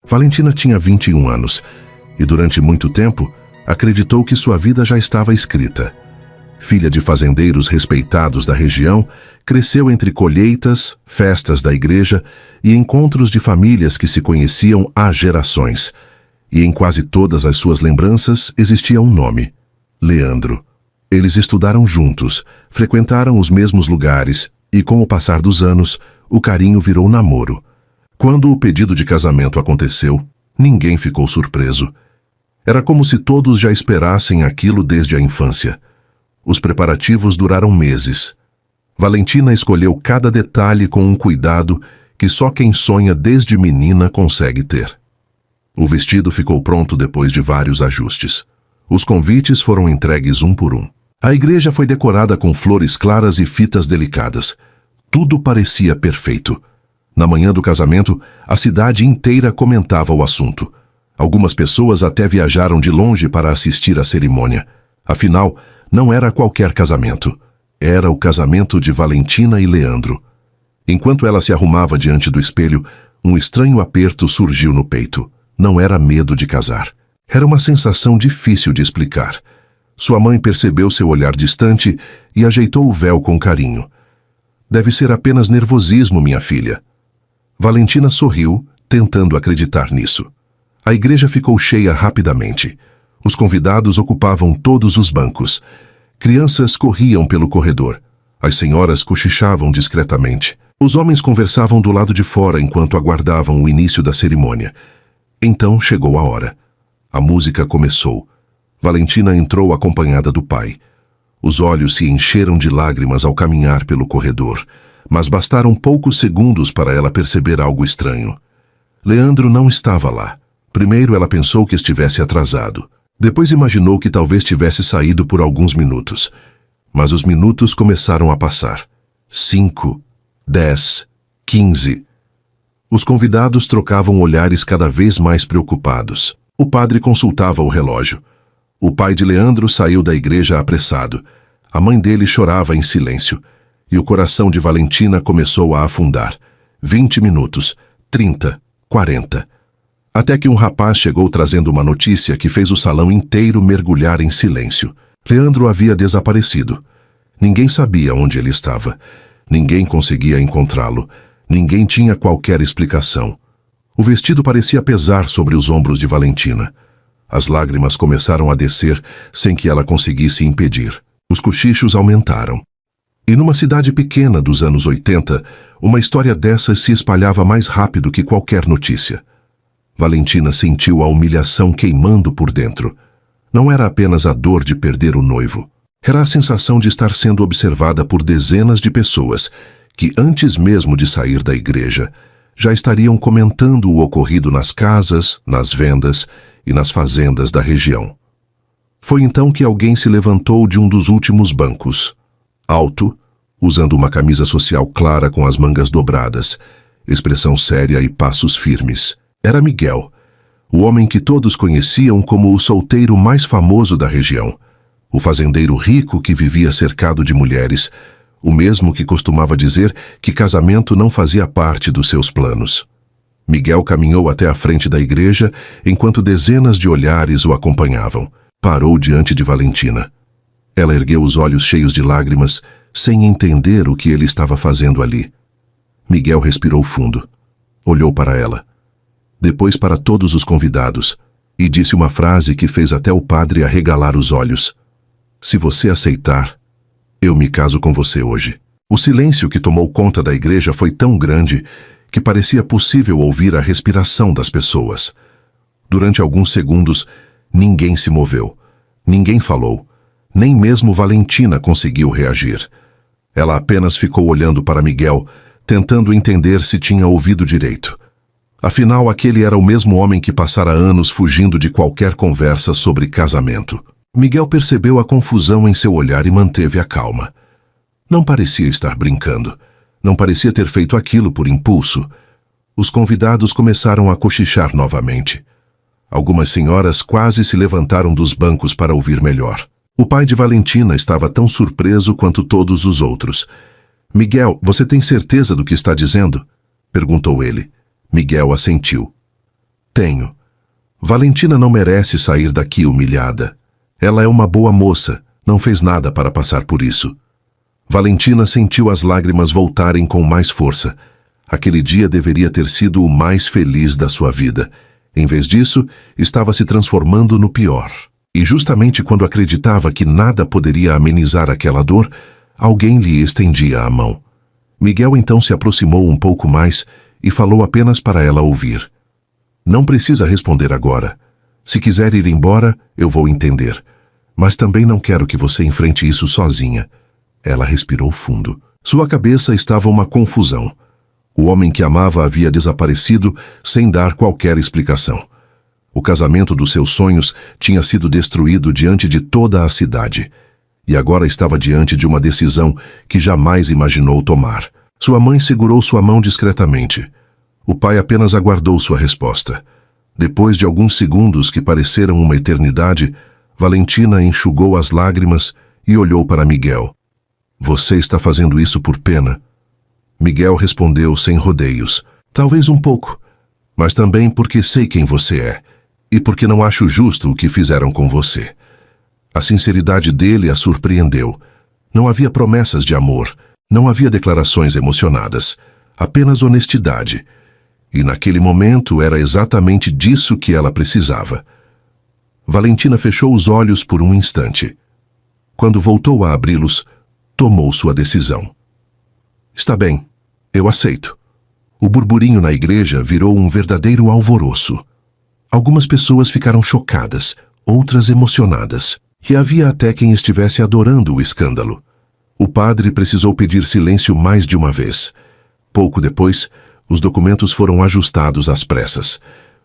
Valentina tinha 21 anos e durante muito tempo acreditou que sua vida já estava escrita. Filha de fazendeiros respeitados da região, cresceu entre colheitas, festas da igreja e encontros de famílias que se conheciam há gerações. E em quase todas as suas lembranças existia um nome: Leandro. Eles estudaram juntos, frequentaram os mesmos lugares e, com o passar dos anos, o carinho virou namoro. Quando o pedido de casamento aconteceu, ninguém ficou surpreso. Era como se todos já esperassem aquilo desde a infância. Os preparativos duraram meses. Valentina escolheu cada detalhe com um cuidado que só quem sonha desde menina consegue ter. O vestido ficou pronto depois de vários ajustes. Os convites foram entregues um por um. A igreja foi decorada com flores claras e fitas delicadas. Tudo parecia perfeito. Na manhã do casamento, a cidade inteira comentava o assunto. Algumas pessoas até viajaram de longe para assistir à cerimônia. Afinal, não era qualquer casamento. Era o casamento de Valentina e Leandro. Enquanto ela se arrumava diante do espelho, um estranho aperto surgiu no peito. Não era medo de casar. Era uma sensação difícil de explicar. Sua mãe percebeu seu olhar distante e ajeitou o véu com carinho. Deve ser apenas nervosismo, minha filha. Valentina sorriu, tentando acreditar nisso. A igreja ficou cheia rapidamente. Os convidados ocupavam todos os bancos. Crianças corriam pelo corredor. As senhoras cochichavam discretamente. Os homens conversavam do lado de fora enquanto aguardavam o início da cerimônia. Então chegou a hora. A música começou. Valentina entrou acompanhada do pai. Os olhos se encheram de lágrimas ao caminhar pelo corredor, mas bastaram poucos segundos para ela perceber algo estranho. Leandro não estava lá. Primeiro ela pensou que estivesse atrasado. Depois imaginou que talvez tivesse saído por alguns minutos. Mas os minutos começaram a passar. 5, 10, 15. Os convidados trocavam olhares cada vez mais preocupados. O padre consultava o relógio. O pai de Leandro saiu da igreja apressado. A mãe dele chorava em silêncio. E o coração de Valentina começou a afundar. 20 minutos, 30, 40. Até que um rapaz chegou trazendo uma notícia que fez o salão inteiro mergulhar em silêncio. Leandro havia desaparecido. Ninguém sabia onde ele estava. Ninguém conseguia encontrá-lo. Ninguém tinha qualquer explicação. O vestido parecia pesar sobre os ombros de Valentina. As lágrimas começaram a descer sem que ela conseguisse impedir. Os cochichos aumentaram. E numa cidade pequena dos anos 80, uma história dessas se espalhava mais rápido que qualquer notícia. Valentina sentiu a humilhação queimando por dentro. Não era apenas a dor de perder o noivo. Era a sensação de estar sendo observada por dezenas de pessoas que, antes mesmo de sair da igreja, já estariam comentando o ocorrido nas casas, nas vendas e nas fazendas da região. Foi então que alguém se levantou de um dos últimos bancos. Alto, usando uma camisa social clara com as mangas dobradas, expressão séria e passos firmes. Era Miguel, o homem que todos conheciam como o solteiro mais famoso da região, o fazendeiro rico que vivia cercado de mulheres, o mesmo que costumava dizer que casamento não fazia parte dos seus planos. Miguel caminhou até a frente da igreja enquanto dezenas de olhares o acompanhavam. Parou diante de Valentina. Ela ergueu os olhos cheios de lágrimas, sem entender o que ele estava fazendo ali. Miguel respirou fundo. Olhou para ela. Depois para todos os convidados, e disse uma frase que fez até o padre arregalar os olhos. Se você aceitar, eu me caso com você hoje. O silêncio que tomou conta da igreja foi tão grande que parecia possível ouvir a respiração das pessoas. Durante alguns segundos, ninguém se moveu. Ninguém falou. Nem mesmo Valentina conseguiu reagir. Ela apenas ficou olhando para Miguel, tentando entender se tinha ouvido direito. Afinal, aquele era o mesmo homem que passara anos fugindo de qualquer conversa sobre casamento. Miguel percebeu a confusão em seu olhar e manteve a calma. Não parecia estar brincando. Não parecia ter feito aquilo por impulso. Os convidados começaram a cochichar novamente. Algumas senhoras quase se levantaram dos bancos para ouvir melhor. O pai de Valentina estava tão surpreso quanto todos os outros. Miguel, você tem certeza do que está dizendo? Perguntou ele. Miguel assentiu. Tenho. Valentina não merece sair daqui humilhada. Ela é uma boa moça, não fez nada para passar por isso. Valentina sentiu as lágrimas voltarem com mais força. Aquele dia deveria ter sido o mais feliz da sua vida. Em vez disso, estava se transformando no pior. E justamente quando acreditava que nada poderia amenizar aquela dor, alguém lhe estendia a mão. Miguel então se aproximou um pouco mais e falou apenas para ela ouvir. Não precisa responder agora. Se quiser ir embora, eu vou entender. Mas também não quero que você enfrente isso sozinha. Ela respirou fundo. Sua cabeça estava uma confusão. O homem que amava havia desaparecido sem dar qualquer explicação. O casamento dos seus sonhos tinha sido destruído diante de toda a cidade. E agora estava diante de uma decisão que jamais imaginou tomar. Sua mãe segurou sua mão discretamente. O pai apenas aguardou sua resposta. Depois de alguns segundos que pareceram uma eternidade, Valentina enxugou as lágrimas e olhou para Miguel. Você está fazendo isso por pena? Miguel respondeu sem rodeios. Talvez um pouco, mas também porque sei quem você é e porque não acho justo o que fizeram com você. A sinceridade dele a surpreendeu. Não havia promessas de amor, não havia declarações emocionadas, apenas honestidade. E naquele momento era exatamente disso que ela precisava. Valentina fechou os olhos por um instante. Quando voltou a abri-los, tomou sua decisão. Está bem, eu aceito. O burburinho na igreja virou um verdadeiro alvoroço. Algumas pessoas ficaram chocadas, outras emocionadas, e havia até quem estivesse adorando o escândalo. O padre precisou pedir silêncio mais de uma vez. Pouco depois, os documentos foram ajustados às pressas.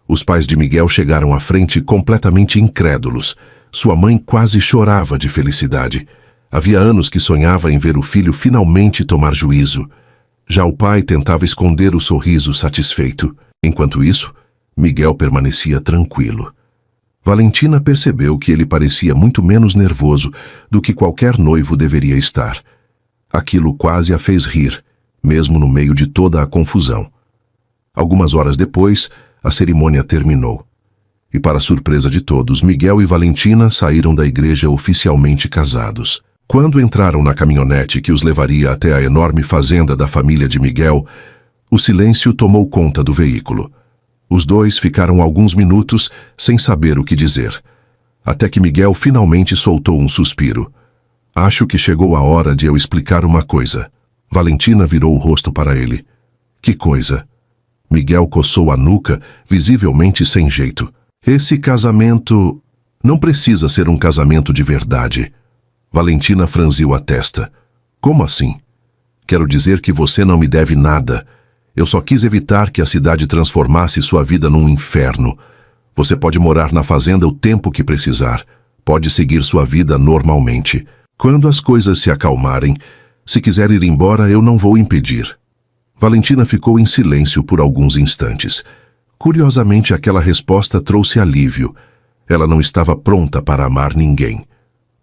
Os pais de Miguel chegaram à frente completamente incrédulos. Sua mãe quase chorava de felicidade. Havia anos que sonhava em ver o filho finalmente tomar juízo. Já o pai tentava esconder o sorriso satisfeito. Enquanto isso, Miguel permanecia tranquilo. Valentina percebeu que ele parecia muito menos nervoso do que qualquer noivo deveria estar. Aquilo quase a fez rir, mesmo no meio de toda a confusão. Algumas horas depois, a cerimônia terminou. E para surpresa de todos, Miguel e Valentina saíram da igreja oficialmente casados. Quando entraram na caminhonete que os levaria até a enorme fazenda da família de Miguel, o silêncio tomou conta do veículo. Os dois ficaram alguns minutos sem saber o que dizer, até que Miguel finalmente soltou um suspiro. Acho que chegou a hora de eu explicar uma coisa. Valentina virou o rosto para ele. Que coisa? Miguel coçou a nuca, visivelmente sem jeito. Esse casamento não precisa ser um casamento de verdade. Valentina franziu a testa. Como assim? Quero dizer que você não me deve nada. Eu só quis evitar que a cidade transformasse sua vida num inferno. Você pode morar na fazenda o tempo que precisar. Pode seguir sua vida normalmente. Quando as coisas se acalmarem, se quiser ir embora, eu não vou impedir. Valentina ficou em silêncio por alguns instantes. Curiosamente, aquela resposta trouxe alívio. Ela não estava pronta para amar ninguém.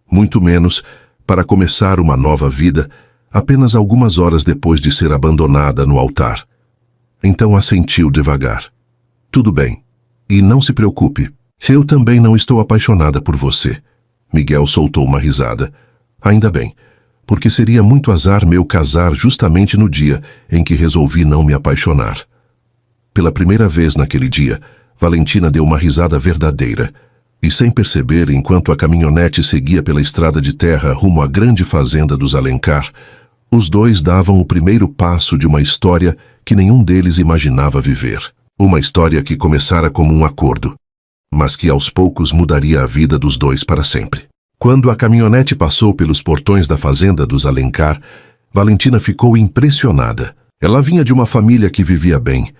Muito menos para começar uma nova vida, apenas algumas horas depois de ser abandonada no altar. Então assentiu devagar. Tudo bem. E não se preocupe. Eu também não estou apaixonada por você. Miguel soltou uma risada. Ainda bem, porque seria muito azar meu casar justamente no dia em que resolvi não me apaixonar. Pela primeira vez naquele dia, Valentina deu uma risada verdadeira. E sem perceber, enquanto a caminhonete seguia pela estrada de terra rumo à grande fazenda dos Alencar, os dois davam o primeiro passo de uma história que nenhum deles imaginava viver. Uma história que começara como um acordo, mas que aos poucos mudaria a vida dos dois para sempre. Quando a caminhonete passou pelos portões da fazenda dos Alencar, Valentina ficou impressionada. Ela vinha de uma família que vivia bem,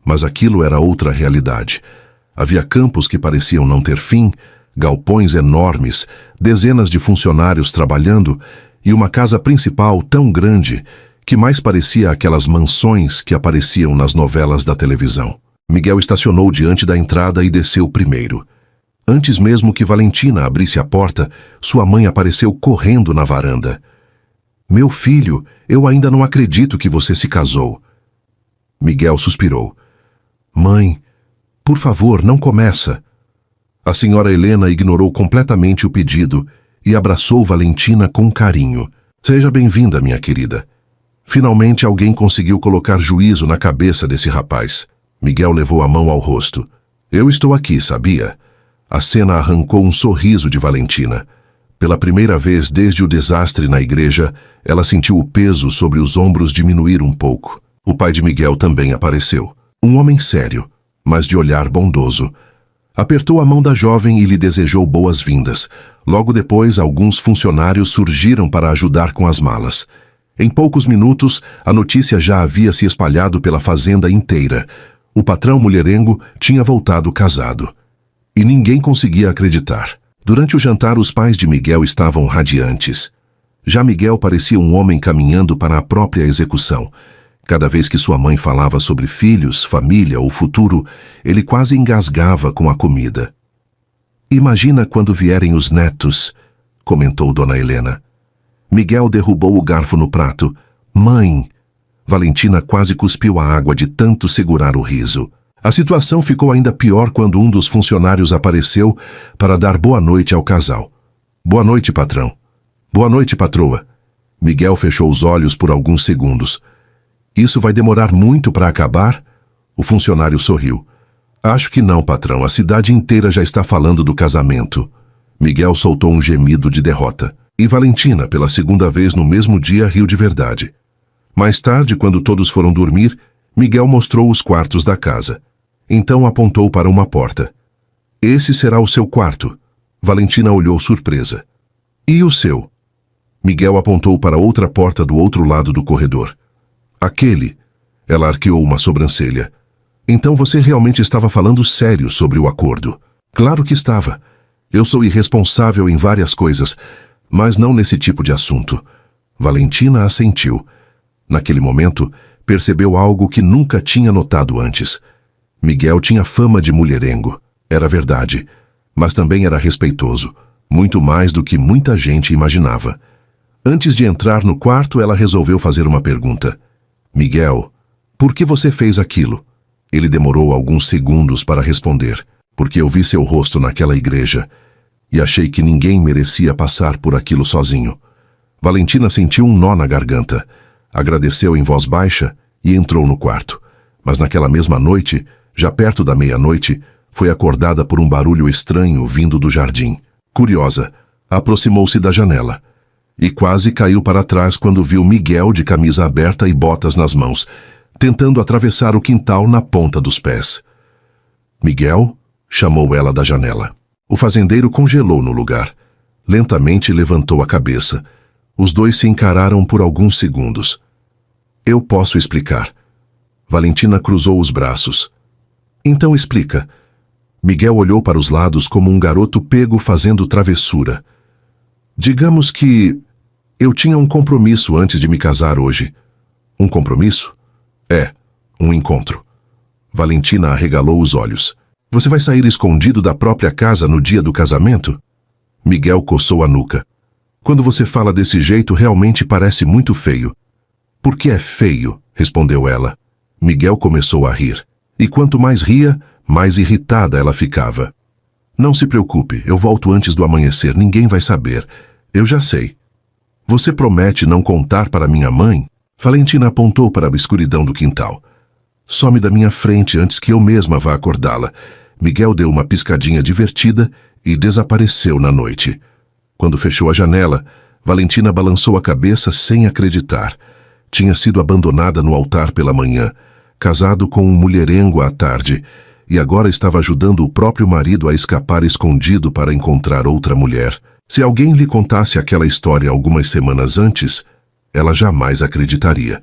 mas aquilo era outra realidade. Havia campos que pareciam não ter fim, galpões enormes, dezenas de funcionários trabalhando e uma casa principal tão grande que mais parecia aquelas mansões que apareciam nas novelas da televisão. Miguel estacionou diante da entrada e desceu primeiro. Antes mesmo que Valentina abrisse a porta, sua mãe apareceu correndo na varanda. Meu filho, eu ainda não acredito que você se casou. Miguel suspirou. Mãe, Por favor, não começa. A senhora Helena ignorou completamente o pedido e abraçou Valentina com carinho. Seja bem-vinda, minha querida. Finalmente alguém conseguiu colocar juízo na cabeça desse rapaz. Miguel levou a mão ao rosto. Eu estou aqui, sabia? A cena arrancou um sorriso de Valentina. Pela primeira vez desde o desastre na igreja, ela sentiu o peso sobre os ombros diminuir um pouco. O pai de Miguel também apareceu. Um homem sério, mas de olhar bondoso. Apertou a mão da jovem e lhe desejou boas-vindas. Logo depois, alguns funcionários surgiram para ajudar com as malas. Em poucos minutos, a notícia já havia se espalhado pela fazenda inteira. O patrão mulherengo tinha voltado casado. E ninguém conseguia acreditar. Durante o jantar, os pais de Miguel estavam radiantes. Já Miguel parecia um homem caminhando para a própria execução. Cada vez que sua mãe falava sobre filhos, família ou futuro, ele quase engasgava com a comida. Imagina quando vierem os netos, comentou Dona Helena. Miguel derrubou o garfo no prato. Mãe! Valentina quase cuspiu a água de tanto segurar o riso. A situação ficou ainda pior quando um dos funcionários apareceu para dar boa noite ao casal. Boa noite, patrão. Boa noite, patroa. Miguel fechou os olhos por alguns segundos. Isso vai demorar muito para acabar? O funcionário sorriu. Acho que não, patrão. A cidade inteira já está falando do casamento. Miguel soltou um gemido de derrota. E Valentina, pela segunda vez no mesmo dia, riu de verdade. Mais tarde, quando todos foram dormir, Miguel mostrou os quartos da casa. Então apontou para uma porta. Esse será o seu quarto. Valentina olhou surpresa. E o seu? Miguel apontou para outra porta do outro lado do corredor. Aquele. Ela arqueou uma sobrancelha. Então você realmente estava falando sério sobre o acordo? Claro que estava. Eu sou irresponsável em várias coisas, mas não nesse tipo de assunto. Valentina assentiu. Naquele momento, percebeu algo que nunca tinha notado antes. Miguel tinha fama de mulherengo. Era verdade, mas também era respeitoso, muito mais do que muita gente imaginava. Antes de entrar no quarto, ela resolveu fazer uma pergunta. Miguel, por que você fez aquilo? Ele demorou alguns segundos para responder. Porque eu vi seu rosto naquela igreja e achei que ninguém merecia passar por aquilo sozinho. Valentina sentiu um nó na garganta. Agradeceu em voz baixa e entrou no quarto. Mas naquela mesma noite, já perto da meia-noite, foi acordada por um barulho estranho vindo do jardim. Curiosa, aproximou-se da janela e quase caiu para trás quando viu Miguel de camisa aberta e botas nas mãos, tentando atravessar o quintal na ponta dos pés. Miguel? Chamou ela da janela. O fazendeiro congelou no lugar. Lentamente levantou a cabeça. Os dois se encararam por alguns segundos. Eu posso explicar. Valentina cruzou os braços. Então explica. Miguel olhou para os lados como um garoto pego fazendo travessura. Digamos que eu tinha um compromisso antes de me casar hoje. Um compromisso? É, um encontro. Valentina arregalou os olhos. Você vai sair escondido da própria casa no dia do casamento? Miguel coçou a nuca. Quando você fala desse jeito, realmente parece muito feio. Por que é feio? Respondeu ela. Miguel começou a rir. E quanto mais ria, mais irritada ela ficava. Não se preocupe, eu volto antes do amanhecer, ninguém vai saber. Eu já sei. Você promete não contar para minha mãe? Valentina apontou para a escuridão do quintal. Some da minha frente antes que eu mesma vá acordá-la. Miguel deu uma piscadinha divertida e desapareceu na noite. Quando fechou a janela, Valentina balançou a cabeça sem acreditar. Tinha sido abandonada no altar pela manhã, casado com um mulherengo à tarde, e agora estava ajudando o próprio marido a escapar escondido para encontrar outra mulher. Se alguém lhe contasse aquela história algumas semanas antes, ela jamais acreditaria.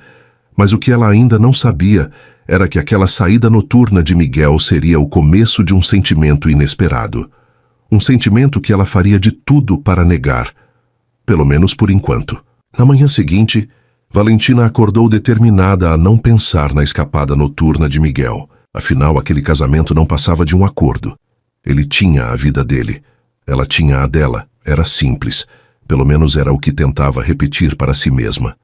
Mas o que ela ainda não sabia era que aquela saída noturna de Miguel seria o começo de um sentimento inesperado. Um sentimento que ela faria de tudo para negar, pelo menos por enquanto. Na manhã seguinte, Valentina acordou determinada a não pensar na escapada noturna de Miguel. Afinal, aquele casamento não passava de um acordo. Ele tinha a vida dele. Ela tinha a dela. Era simples. Pelo menos era o que tentava repetir para si mesma.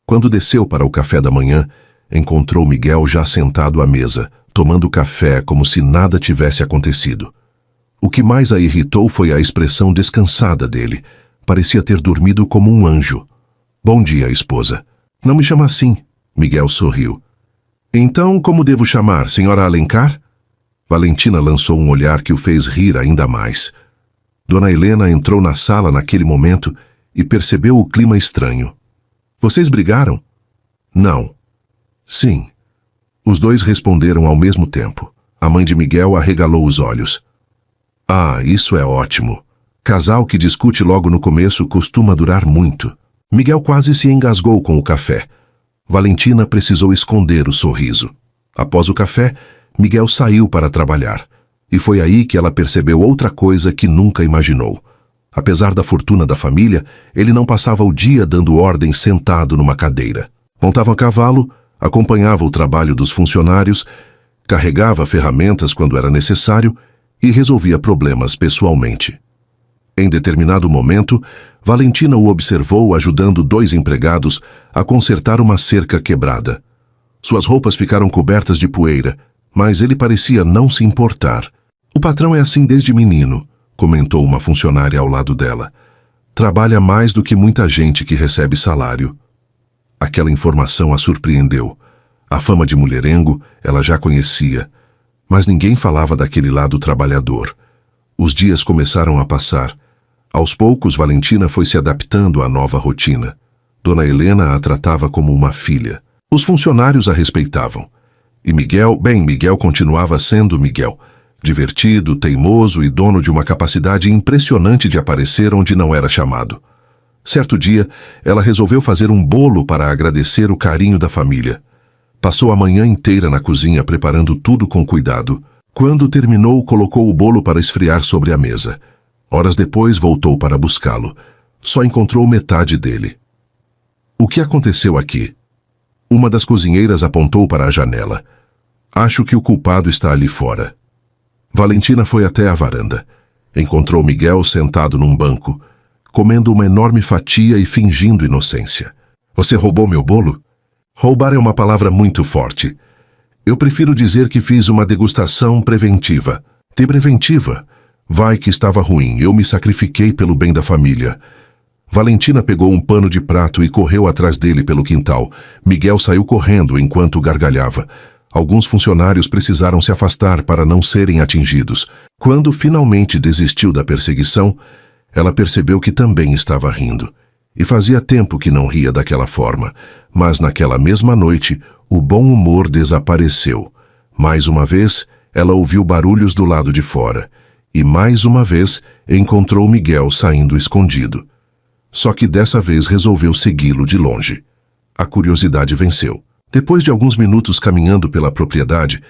Quando desceu para o café da manhã, encontrou Miguel já sentado à mesa, tomando café como se nada tivesse acontecido. O que mais a irritou foi a expressão descansada dele. Parecia ter dormido como um anjo. Bom dia, esposa. Não me chama assim. Miguel sorriu. Então, como devo chamar, senhora Alencar? Valentina lançou um olhar que o fez rir ainda mais. Dona Helena entrou na sala naquele momento e percebeu o clima estranho. Vocês brigaram? Não. Sim. Os dois responderam ao mesmo tempo. A mãe de Miguel arregalou os olhos. Ah, isso é ótimo. Casal que discute logo no começo costuma durar muito. Miguel quase se engasgou com o café. Valentina precisou esconder o sorriso. Após o café, Miguel saiu para trabalhar. E foi aí que ela percebeu outra coisa que nunca imaginou. Apesar da fortuna da família, ele não passava o dia dando ordens sentado numa cadeira. Montava a cavalo, acompanhava o trabalho dos funcionários, carregava ferramentas quando era necessário e resolvia problemas pessoalmente. Em determinado momento, Valentina o observou ajudando 2 empregados a consertar uma cerca quebrada. Suas roupas ficaram cobertas de poeira, mas ele parecia não se importar. O patrão é assim desde menino, comentou uma funcionária ao lado dela. Trabalha mais do que muita gente que recebe salário. Aquela informação a surpreendeu. A fama de mulherengo ela já conhecia, mas ninguém falava daquele lado trabalhador. Os dias começaram a passar. Aos poucos, Valentina foi se adaptando à nova rotina. Dona Helena a tratava como uma filha. Os funcionários a respeitavam. E Miguel continuava sendo Miguel. Divertido, teimoso e dono de uma capacidade impressionante de aparecer onde não era chamado. Certo dia, ela resolveu fazer um bolo para agradecer o carinho da família. Passou a manhã inteira na cozinha preparando tudo com cuidado. Quando terminou, colocou o bolo para esfriar sobre a mesa. Horas depois, voltou para buscá-lo. Só encontrou metade dele. O que aconteceu aqui? Uma das cozinheiras apontou para a janela. Acho que o culpado está ali fora. Valentina foi até a varanda. Encontrou Miguel sentado num banco, comendo uma enorme fatia e fingindo inocência. Você roubou meu bolo? Roubar é uma palavra muito forte. Eu prefiro dizer que fiz uma degustação preventiva. De preventiva? Vai que estava ruim, eu me sacrifiquei pelo bem da família. Valentina pegou um pano de prato e correu atrás dele pelo quintal. Miguel saiu correndo enquanto gargalhava. Alguns funcionários precisaram se afastar para não serem atingidos. Quando finalmente desistiu da perseguição, ela percebeu que também estava rindo. E fazia tempo que não ria daquela forma. Mas naquela mesma noite, o bom humor desapareceu. Mais uma vez, ela ouviu barulhos do lado de fora. E mais uma vez, encontrou Miguel saindo escondido. Só que dessa vez resolveu segui-lo de longe. A curiosidade venceu. Depois de alguns minutos caminhando pela propriedade,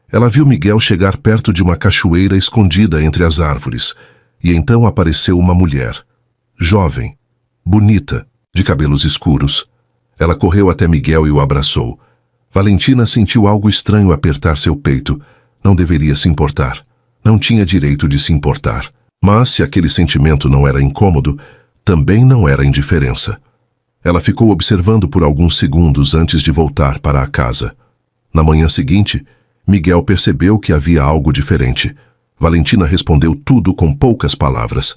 ela viu Miguel chegar perto de uma cachoeira escondida entre as árvores. E então apareceu uma mulher. Jovem, bonita, de cabelos escuros. Ela correu até Miguel e o abraçou. Valentina sentiu algo estranho apertar seu peito. Não deveria se importar. Não tinha direito de se importar. Mas se aquele sentimento não era incômodo, também não era indiferença. Ela ficou observando por alguns segundos antes de voltar para a casa. Na manhã seguinte, Miguel percebeu que havia algo diferente. Valentina respondeu tudo com poucas palavras.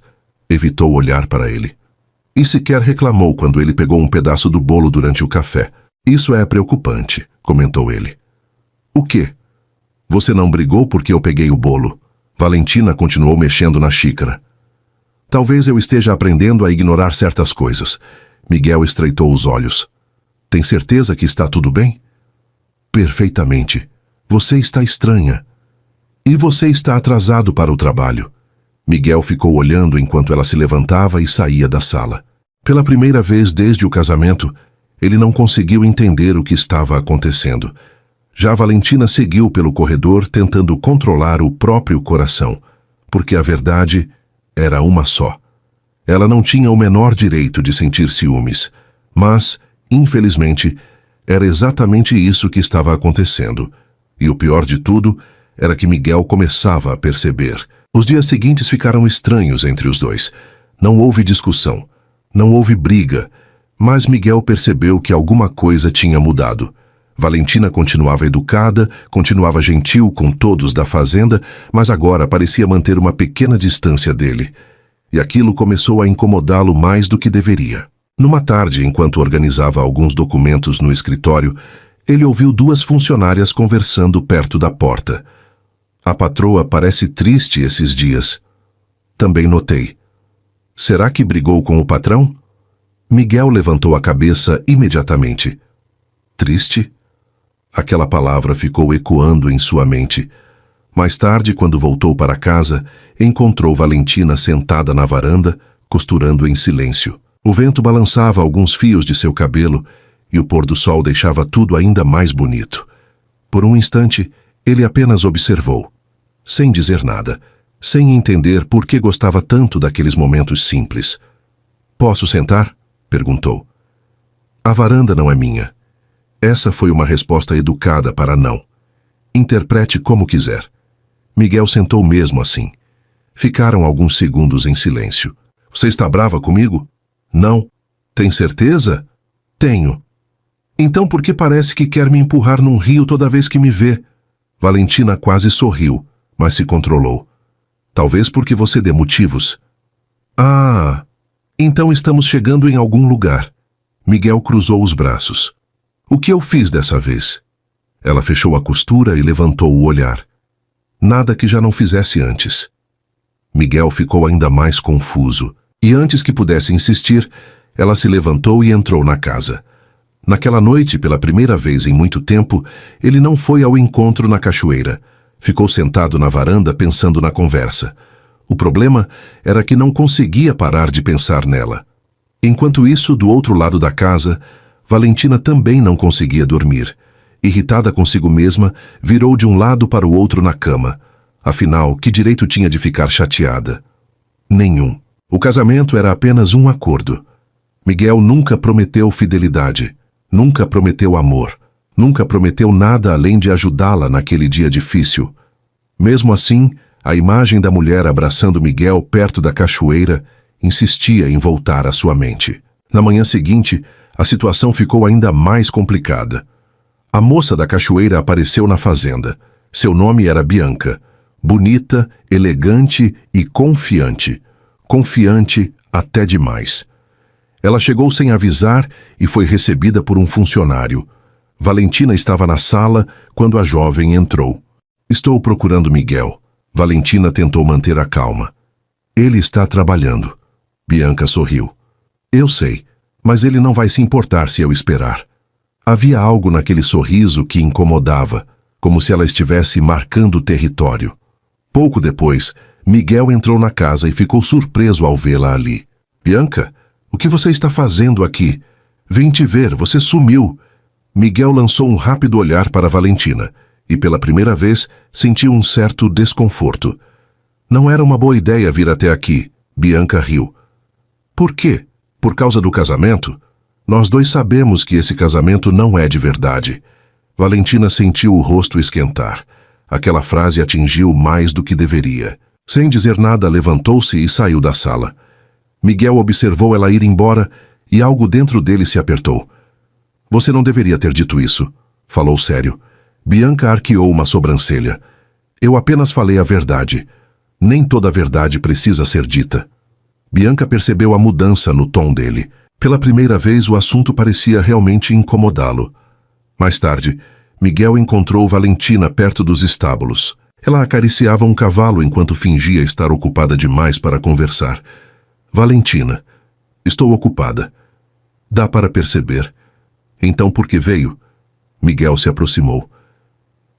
Evitou olhar para ele. E sequer reclamou quando ele pegou um pedaço do bolo durante o café. Isso é preocupante, comentou ele. O quê? Você não brigou porque eu peguei o bolo? Valentina continuou mexendo na xícara. Talvez eu esteja aprendendo a ignorar certas coisas. Miguel estreitou os olhos. Tem certeza que está tudo bem? Perfeitamente. Você está estranha. E você está atrasado para o trabalho. Miguel ficou olhando enquanto ela se levantava e saía da sala. Pela primeira vez desde o casamento, ele não conseguiu entender o que estava acontecendo. Já Valentina seguiu pelo corredor tentando controlar o próprio coração, porque a verdade era uma só. Ela não tinha o menor direito de sentir ciúmes, mas, infelizmente, era exatamente isso que estava acontecendo. E o pior de tudo era que Miguel começava a perceber. Os dias seguintes ficaram estranhos entre os dois. Não houve discussão, não houve briga, mas Miguel percebeu que alguma coisa tinha mudado. Valentina continuava educada, continuava gentil com todos da fazenda, mas agora parecia manter uma pequena distância dele. E aquilo começou a incomodá-lo mais do que deveria. Numa tarde, enquanto organizava alguns documentos no escritório, ele ouviu duas funcionárias conversando perto da porta. A patroa parece triste esses dias. Também notei. Será que brigou com o patrão? Miguel levantou a cabeça imediatamente. Triste? Aquela palavra ficou ecoando em sua mente. Mais tarde, quando voltou para casa, encontrou Valentina sentada na varanda, costurando em silêncio. O vento balançava alguns fios de seu cabelo e o pôr do sol deixava tudo ainda mais bonito. Por um instante, ele apenas observou, sem dizer nada, sem entender por que gostava tanto daqueles momentos simples. "Posso sentar?" perguntou. "A varanda não é minha." Essa foi uma resposta educada para não. Interprete como quiser. Miguel sentou mesmo assim. Ficaram alguns segundos em silêncio. "Você está brava comigo?" "Não." "Tem certeza?" "Tenho." "Então por que parece que quer me empurrar num rio toda vez que me vê?" Valentina quase sorriu, mas se controlou. "Talvez porque você dê motivos." "Ah, então estamos chegando em algum lugar." Miguel cruzou os braços. "O que eu fiz dessa vez?" Ela fechou a costura e levantou o olhar. Nada que já não fizesse antes. Miguel ficou ainda mais confuso, e antes que pudesse insistir, ela se levantou e entrou na casa. Naquela noite, pela primeira vez em muito tempo, ele não foi ao encontro na cachoeira. Ficou sentado na varanda pensando na conversa. O problema era que não conseguia parar de pensar nela. Enquanto isso, do outro lado da casa, Valentina também não conseguia dormir. Irritada consigo mesma, virou de um lado para o outro na cama. Afinal, que direito tinha de ficar chateada? Nenhum. O casamento era apenas um acordo. Miguel nunca prometeu fidelidade, nunca prometeu amor, nunca prometeu nada além de ajudá-la naquele dia difícil. Mesmo assim, a imagem da mulher abraçando Miguel perto da cachoeira insistia em voltar à sua mente. Na manhã seguinte, a situação ficou ainda mais complicada. A moça da cachoeira apareceu na fazenda. Seu nome era Bianca. Bonita, elegante e confiante. Confiante até demais. Ela chegou sem avisar e foi recebida por um funcionário. Valentina estava na sala quando a jovem entrou. "Estou procurando Miguel." Valentina tentou manter a calma. "Ele está trabalhando." Bianca sorriu. "Eu sei, mas ele não vai se importar se eu esperar." Havia algo naquele sorriso que incomodava, como se ela estivesse marcando território. Pouco depois, Miguel entrou na casa e ficou surpreso ao vê-la ali. "Bianca, o que você está fazendo aqui? Vim te ver, você sumiu." Miguel lançou um rápido olhar para Valentina e, pela primeira vez, sentiu um certo desconforto. "Não era uma boa ideia vir até aqui." Bianca riu. "Por quê? Por causa do casamento? Nós dois sabemos que esse casamento não é de verdade." Valentina sentiu o rosto esquentar. Aquela frase atingiu mais do que deveria. Sem dizer nada, levantou-se e saiu da sala. Miguel observou ela ir embora e algo dentro dele se apertou. "Você não deveria ter dito isso", falou sério. Bianca arqueou uma sobrancelha. "Eu apenas falei a verdade. Nem toda a verdade precisa ser dita." Bianca percebeu a mudança no tom dele. Pela primeira vez, o assunto parecia realmente incomodá-lo. Mais tarde, Miguel encontrou Valentina perto dos estábulos. Ela acariciava um cavalo enquanto fingia estar ocupada demais para conversar. "Valentina, estou ocupada." "Dá para perceber." "Então por que veio?" Miguel se aproximou.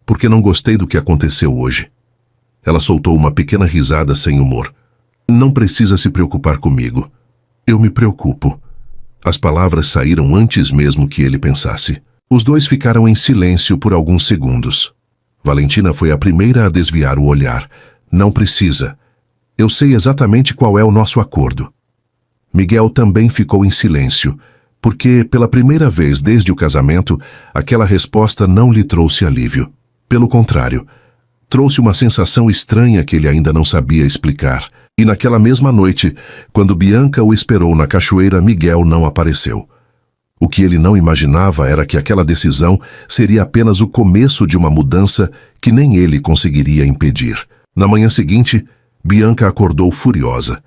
"Porque não gostei do que aconteceu hoje." Ela soltou uma pequena risada sem humor. "Não precisa se preocupar comigo. Eu me preocupo." As palavras saíram antes mesmo que ele pensasse. Os dois ficaram em silêncio por alguns segundos. Valentina foi a primeira a desviar o olhar. "Não precisa. Eu sei exatamente qual é o nosso acordo." Miguel também ficou em silêncio, porque, pela primeira vez desde o casamento, aquela resposta não lhe trouxe alívio. Pelo contrário, trouxe uma sensação estranha que ele ainda não sabia explicar. E naquela mesma noite, quando Bianca o esperou na cachoeira, Miguel não apareceu. O que ele não imaginava era que aquela decisão seria apenas o começo de uma mudança que nem ele conseguiria impedir. Na manhã seguinte, Bianca acordou furiosa.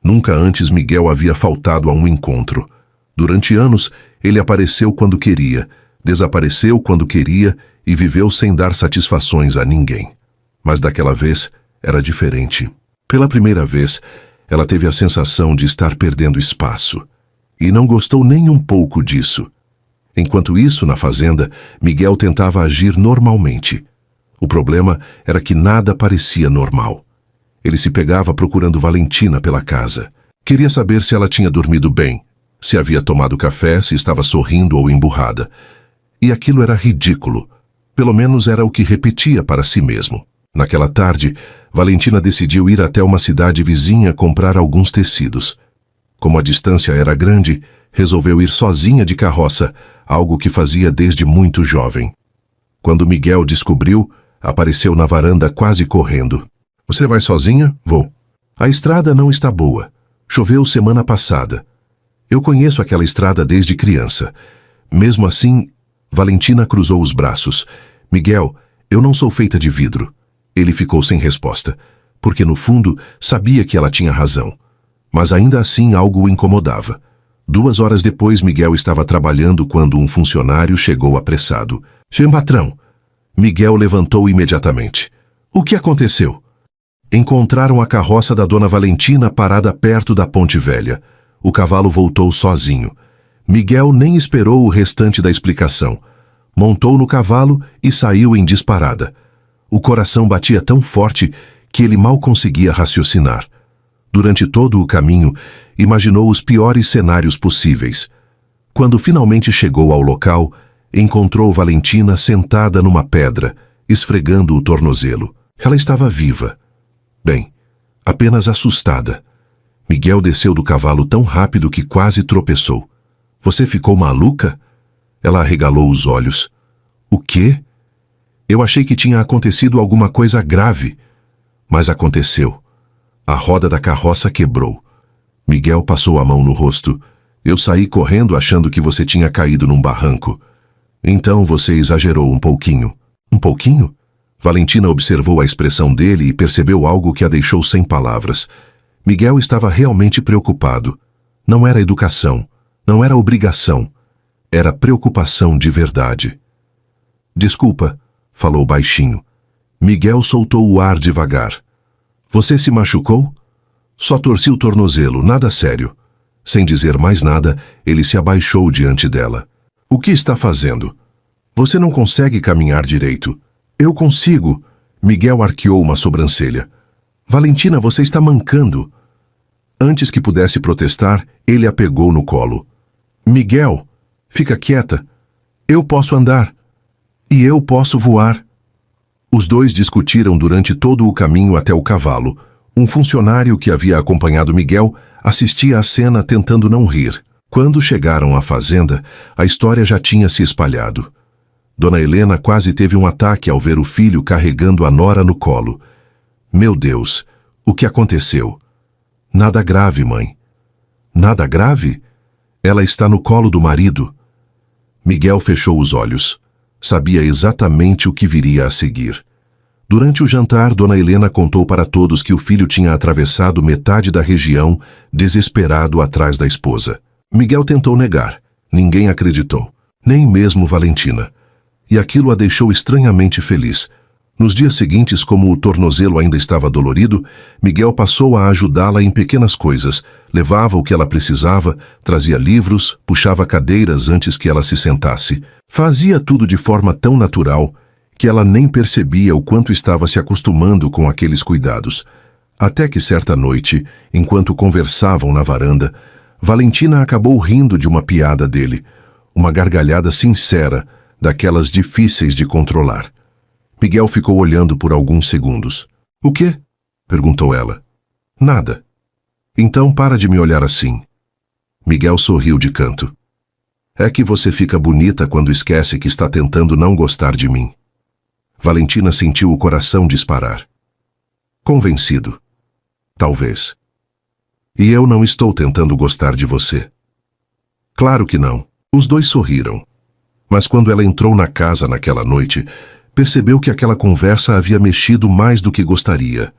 Nunca antes Miguel havia faltado a um encontro. Durante anos, ele apareceu quando queria, desapareceu quando queria e viveu sem dar satisfações a ninguém. Mas daquela vez era diferente. Pela primeira vez, ela teve a sensação de estar perdendo espaço. E não gostou nem um pouco disso. Enquanto isso, na fazenda, Miguel tentava agir normalmente. O problema era que nada parecia normal. Ele se pegava procurando Valentina pela casa. Queria saber se ela tinha dormido bem, se havia tomado café, se estava sorrindo ou emburrada. E aquilo era ridículo. Pelo menos era o que repetia para si mesmo. Naquela tarde, Valentina decidiu ir até uma cidade vizinha comprar alguns tecidos. Como a distância era grande, resolveu ir sozinha de carroça, algo que fazia desde muito jovem. Quando Miguel descobriu, apareceu na varanda quase correndo. Você vai sozinha? Vou. A estrada não está boa. Choveu semana passada. Eu conheço aquela estrada desde criança. Mesmo assim, Valentina cruzou os braços. Miguel, eu não sou feita de vidro. Ele ficou sem resposta, porque no fundo sabia que ela tinha razão. Mas ainda assim algo o incomodava. 2 horas depois, Miguel estava trabalhando quando um funcionário chegou apressado. Seu patrão. Miguel levantou imediatamente. O que aconteceu? Encontraram a carroça da dona Valentina parada perto da Ponte Velha. O cavalo voltou sozinho. Miguel nem esperou o restante da explicação. Montou no cavalo e saiu em disparada. O coração batia tão forte que ele mal conseguia raciocinar. Durante todo o caminho, imaginou os piores cenários possíveis. Quando finalmente chegou ao local, encontrou Valentina sentada numa pedra, esfregando o tornozelo. Ela estava viva. Bem, apenas assustada. Miguel desceu do cavalo tão rápido que quase tropeçou. Você ficou maluca? Ela arregalou os olhos. O quê? Eu achei que tinha acontecido alguma coisa grave. Mas aconteceu. A roda da carroça quebrou. Miguel passou a mão no rosto. Eu saí correndo achando que você tinha caído num barranco. Então você exagerou um pouquinho. Um pouquinho? Valentina observou a expressão dele e percebeu algo que a deixou sem palavras. Miguel estava realmente preocupado. Não era educação, não era obrigação. Era preocupação de verdade. Desculpa, falou baixinho. Miguel soltou o ar devagar. Você se machucou? Só torci o tornozelo, nada sério. Sem dizer mais nada, ele se abaixou diante dela. O que está fazendo? Você não consegue caminhar direito. Eu consigo. Miguel arqueou uma sobrancelha. Valentina, você está mancando. Antes que pudesse protestar, ele a pegou no colo. Miguel, fica quieta. Eu posso andar. E eu posso voar. Os dois discutiram durante todo o caminho até o cavalo. Um funcionário que havia acompanhado Miguel assistia à cena tentando não rir. Quando chegaram à fazenda, a história já tinha se espalhado. Dona Helena quase teve um ataque ao ver o filho carregando a nora no colo. Meu Deus, o que aconteceu? Nada grave, mãe. Nada grave? Ela está no colo do marido. Miguel fechou os olhos. Sabia exatamente o que viria a seguir. Durante o jantar, Dona Helena contou para todos que o filho tinha atravessado metade da região, desesperado atrás da esposa. Miguel tentou negar. Ninguém acreditou. Nem mesmo Valentina. E aquilo a deixou estranhamente feliz. Nos dias seguintes, como o tornozelo ainda estava dolorido, Miguel passou a ajudá-la em pequenas coisas. Levava o que ela precisava, trazia livros, puxava cadeiras antes que ela se sentasse. Fazia tudo de forma tão natural que ela nem percebia o quanto estava se acostumando com aqueles cuidados. Até que certa noite, enquanto conversavam na varanda, Valentina acabou rindo de uma piada dele, uma gargalhada sincera, daquelas difíceis de controlar. Miguel ficou olhando por alguns segundos. O quê? Perguntou ela. Nada. Então para de me olhar assim. Miguel sorriu de canto. É que você fica bonita quando esquece que está tentando não gostar de mim. Valentina sentiu o coração disparar. Convencido. Talvez. E eu não estou tentando gostar de você. Claro que não. Os dois sorriram. Mas quando ela entrou na casa naquela noite, percebeu que aquela conversa havia mexido mais do que gostaria,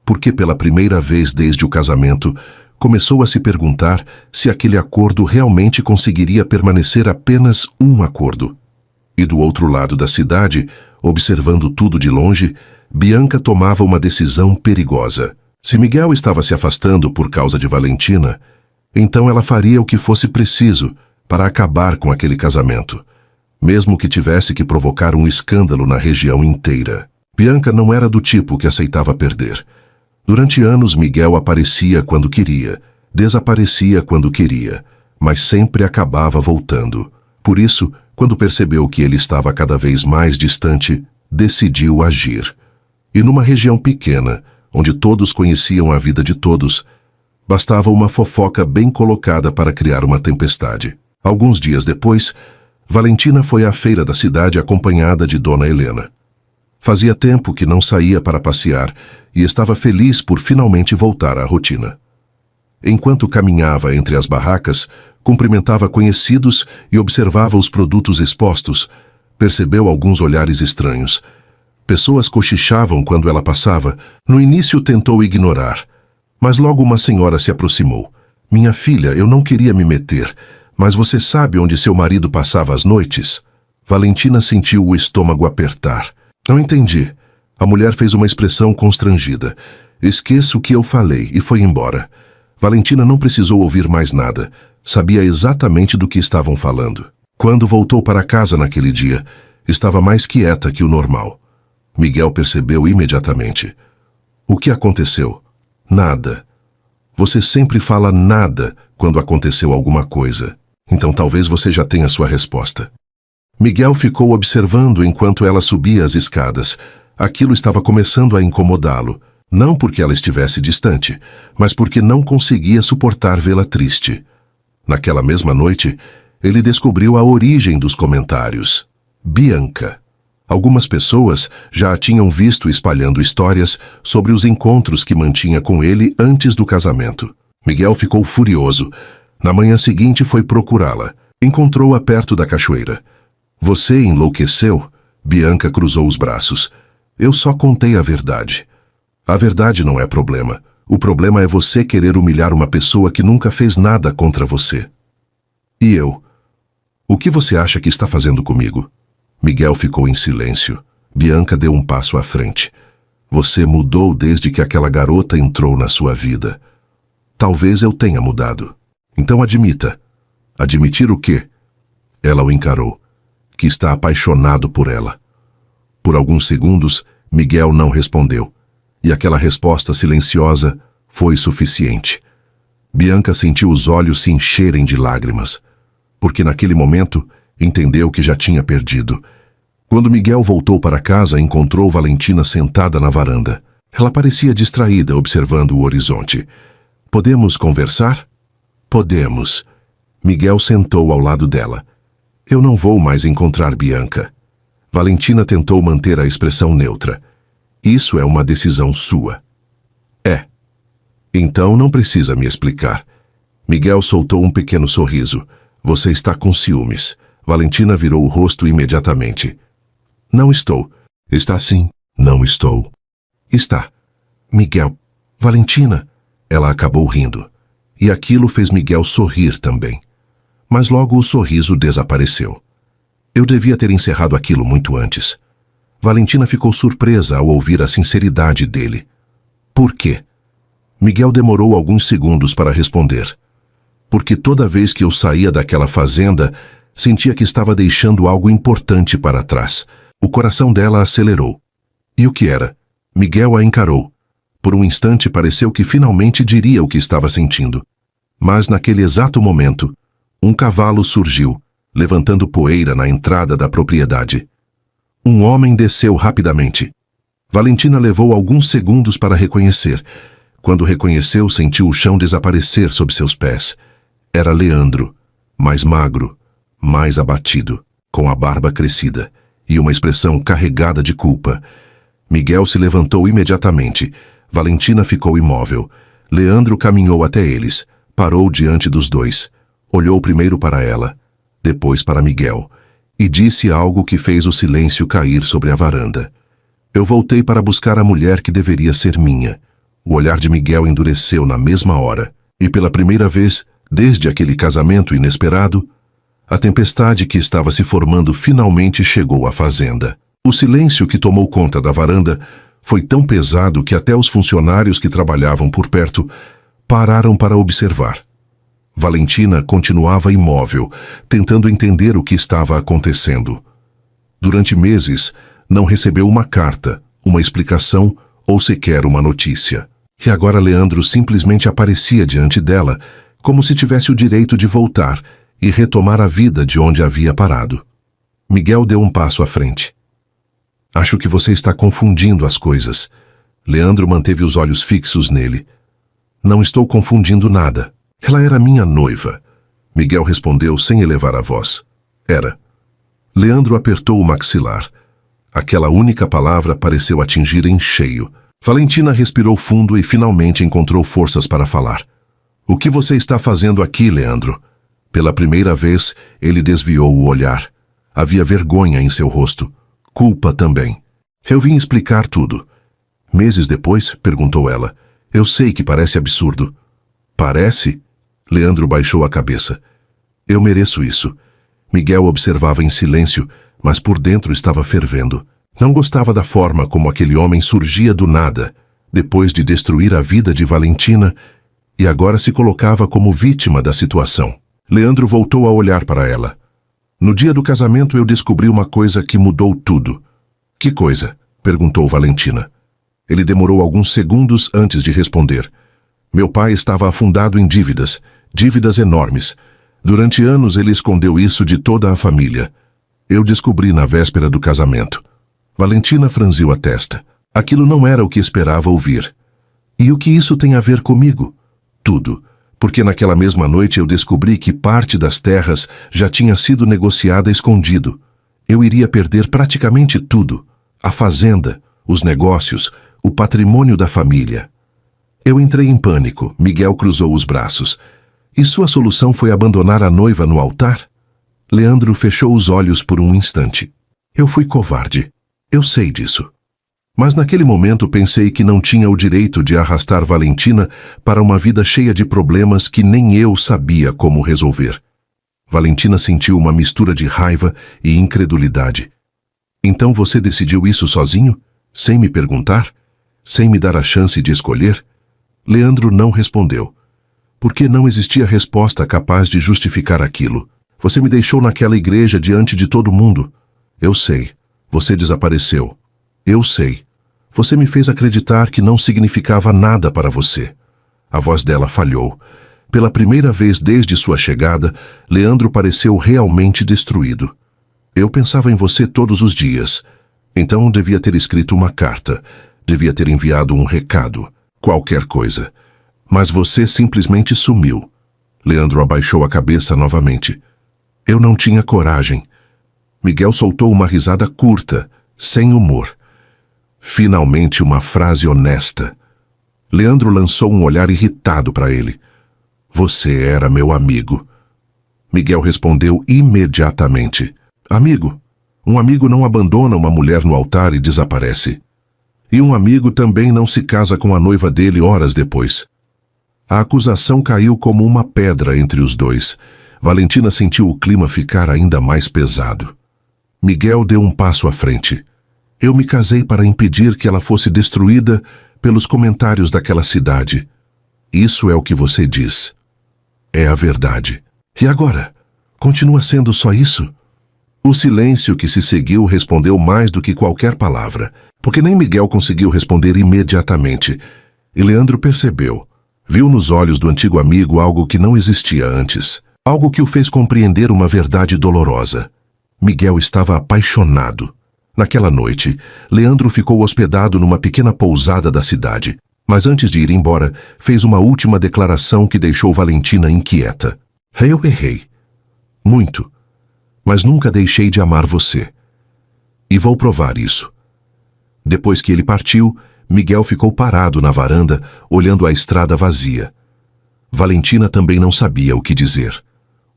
porque pela primeira vez desde o casamento, começou a se perguntar se aquele acordo realmente conseguiria permanecer apenas um acordo. E do outro lado da cidade, observando tudo de longe, Bianca tomava uma decisão perigosa. Se Miguel estava se afastando por causa de Valentina, então ela faria o que fosse preciso para acabar com aquele casamento, mesmo que tivesse que provocar um escândalo na região inteira. Bianca não era do tipo que aceitava perder. Durante anos, Miguel aparecia quando queria, desaparecia quando queria, mas sempre acabava voltando. Por isso, quando percebeu que ele estava cada vez mais distante, decidiu agir. E numa região pequena, onde todos conheciam a vida de todos, bastava uma fofoca bem colocada para criar uma tempestade. Alguns dias depois, Valentina foi à feira da cidade acompanhada de Dona Helena. Fazia tempo que não saía para passear e estava feliz por finalmente voltar à rotina. Enquanto caminhava entre as barracas, cumprimentava conhecidos e observava os produtos expostos, percebeu alguns olhares estranhos. Pessoas cochichavam quando ela passava. No início tentou ignorar, mas logo uma senhora se aproximou. "Minha filha, eu não queria me meter, mas você sabe onde seu marido passava as noites?" Valentina sentiu o estômago apertar. "Não entendi." A mulher fez uma expressão constrangida. "Esqueça o que eu falei", e foi embora. Valentina não precisou ouvir mais nada. Sabia exatamente do que estavam falando. Quando voltou para casa naquele dia, estava mais quieta que o normal. Miguel percebeu imediatamente. "O que aconteceu?" "Nada." "Você sempre fala nada quando aconteceu alguma coisa. Então talvez você já tenha sua resposta." Miguel ficou observando enquanto ela subia as escadas. Aquilo estava começando a incomodá-lo, não porque ela estivesse distante, mas porque não conseguia suportar vê-la triste. Naquela mesma noite, ele descobriu a origem dos comentários. Bianca. Algumas pessoas já a tinham visto espalhando histórias sobre os encontros que mantinha com ele antes do casamento. Miguel ficou furioso. Na manhã seguinte foi procurá-la. Encontrou-a perto da cachoeira. "Você enlouqueceu?" Bianca cruzou os braços. "Eu só contei a verdade." "A verdade não é problema. O problema é você querer humilhar uma pessoa que nunca fez nada contra você." "E eu? O que você acha que está fazendo comigo?" Miguel ficou em silêncio. Bianca deu um passo à frente. "Você mudou desde que aquela garota entrou na sua vida." "Talvez eu tenha mudado." "Então admita." "Admitir o quê?" Ela o encarou. "Que está apaixonado por ela." Por alguns segundos, Miguel não respondeu. E aquela resposta silenciosa foi suficiente. Bianca sentiu os olhos se encherem de lágrimas, porque naquele momento entendeu que já tinha perdido. Quando Miguel voltou para casa, encontrou Valentina sentada na varanda. Ela parecia distraída, observando o horizonte. "Podemos conversar?" "Podemos." Miguel sentou ao lado dela. "Eu não vou mais encontrar Bianca." Valentina tentou manter a expressão neutra. "Isso é uma decisão sua." "É." "Então não precisa me explicar." Miguel soltou um pequeno sorriso. "Você está com ciúmes." Valentina virou o rosto imediatamente. "Não estou." "Está sim." "Não estou." "Está." "Miguel." "Valentina." Ela acabou rindo. E aquilo fez Miguel sorrir também. Mas logo o sorriso desapareceu. Eu devia ter encerrado aquilo muito antes. Valentina ficou surpresa ao ouvir a sinceridade dele. "Por quê?" Miguel demorou alguns segundos para responder. "Porque toda vez que eu saía daquela fazenda, sentia que estava deixando algo importante para trás." O coração dela acelerou. E o que era? Miguel a encarou. Por um instante pareceu que finalmente diria o que estava sentindo. Mas naquele exato momento, um cavalo surgiu, levantando poeira na entrada da propriedade. Um homem desceu rapidamente. Valentina levou alguns segundos para reconhecer. Quando reconheceu, sentiu o chão desaparecer sob seus pés. Era Leandro, mais magro, mais abatido, com a barba crescida e uma expressão carregada de culpa. Miguel se levantou imediatamente. Valentina ficou imóvel. Leandro caminhou até eles, parou diante dos dois, olhou primeiro para ela, depois para Miguel, e disse algo que fez o silêncio cair sobre a varanda. Eu voltei para buscar a mulher que deveria ser minha. O olhar de Miguel endureceu na mesma hora, e pela primeira vez, desde aquele casamento inesperado, a tempestade que estava se formando finalmente chegou à fazenda. O silêncio que tomou conta da varanda foi tão pesado que até os funcionários que trabalhavam por perto pararam para observar. Valentina continuava imóvel, tentando entender o que estava acontecendo. Durante meses, não recebeu uma carta, uma explicação ou sequer uma notícia. E agora Leandro simplesmente aparecia diante dela, como se tivesse o direito de voltar e retomar a vida de onde havia parado. Miguel deu um passo à frente. Acho que você está confundindo as coisas. Leandro manteve os olhos fixos nele. Não estou confundindo nada. Ela era minha noiva. Miguel respondeu sem elevar a voz. Era. Leandro apertou o maxilar. Aquela única palavra pareceu atingir em cheio. Valentina respirou fundo e finalmente encontrou forças para falar. O que você está fazendo aqui, Leandro? Pela primeira vez, ele desviou o olhar. Havia vergonha em seu rosto. Culpa também. Eu vim explicar tudo. Meses depois, perguntou ela. Eu sei que parece absurdo. Parece? Leandro baixou a cabeça. Eu mereço isso. Miguel observava em silêncio, mas por dentro estava fervendo. Não gostava da forma como aquele homem surgia do nada, depois de destruir a vida de Valentina, e agora se colocava como vítima da situação. Leandro voltou a olhar para ela. No dia do casamento eu descobri uma coisa que mudou tudo. Que coisa? Perguntou Valentina. Ele demorou alguns segundos antes de responder. Meu pai estava afundado em dívidas enormes. Durante anos ele escondeu isso de toda a família. Eu descobri na véspera do casamento. Valentina franziu a testa. Aquilo não era o que esperava ouvir. E o que isso tem a ver comigo? Tudo. Porque naquela mesma noite eu descobri que parte das terras já tinha sido negociada escondido. Eu iria perder praticamente tudo. A fazenda, os negócios, o patrimônio da família. Eu entrei em pânico. Miguel cruzou os braços. E sua solução foi abandonar a noiva no altar? Leandro fechou os olhos por um instante. Eu fui covarde. Eu sei disso. Mas naquele momento pensei que não tinha o direito de arrastar Valentina para uma vida cheia de problemas que nem eu sabia como resolver. Valentina sentiu uma mistura de raiva e incredulidade. Então você decidiu isso sozinho? Sem me perguntar? Sem me dar a chance de escolher? Leandro não respondeu. Porque não existia resposta capaz de justificar aquilo. Você me deixou naquela igreja diante de todo mundo. Eu sei. Você desapareceu. Eu sei. Você me fez acreditar que não significava nada para você. A voz dela falhou. Pela primeira vez desde sua chegada, Leandro pareceu realmente destruído. Eu pensava em você todos os dias. Então devia ter escrito uma carta. Devia ter enviado um recado. Qualquer coisa. Mas você simplesmente sumiu. Leandro abaixou a cabeça novamente. Eu não tinha coragem. Miguel soltou uma risada curta, sem humor. Finalmente uma frase honesta. Leandro lançou um olhar irritado para ele. Você era meu amigo. Miguel respondeu imediatamente. Amigo? Um amigo não abandona uma mulher no altar e desaparece. E um amigo também não se casa com a noiva dele horas depois. A acusação caiu como uma pedra entre os dois. Valentina sentiu o clima ficar ainda mais pesado. Miguel deu um passo à frente. Eu me casei para impedir que ela fosse destruída pelos comentários daquela cidade. Isso é o que você diz. É a verdade. E agora? Continua sendo só isso? O silêncio que se seguiu respondeu mais do que qualquer palavra, porque nem Miguel conseguiu responder imediatamente. E Leandro percebeu. Viu nos olhos do antigo amigo algo que não existia antes. Algo que o fez compreender uma verdade dolorosa. Miguel estava apaixonado. Naquela noite, Leandro ficou hospedado numa pequena pousada da cidade, mas antes de ir embora, fez uma última declaração que deixou Valentina inquieta. Eu errei. Muito. Mas nunca deixei de amar você. E vou provar isso. Depois que ele partiu, Miguel ficou parado na varanda, olhando a estrada vazia. Valentina também não sabia o que dizer.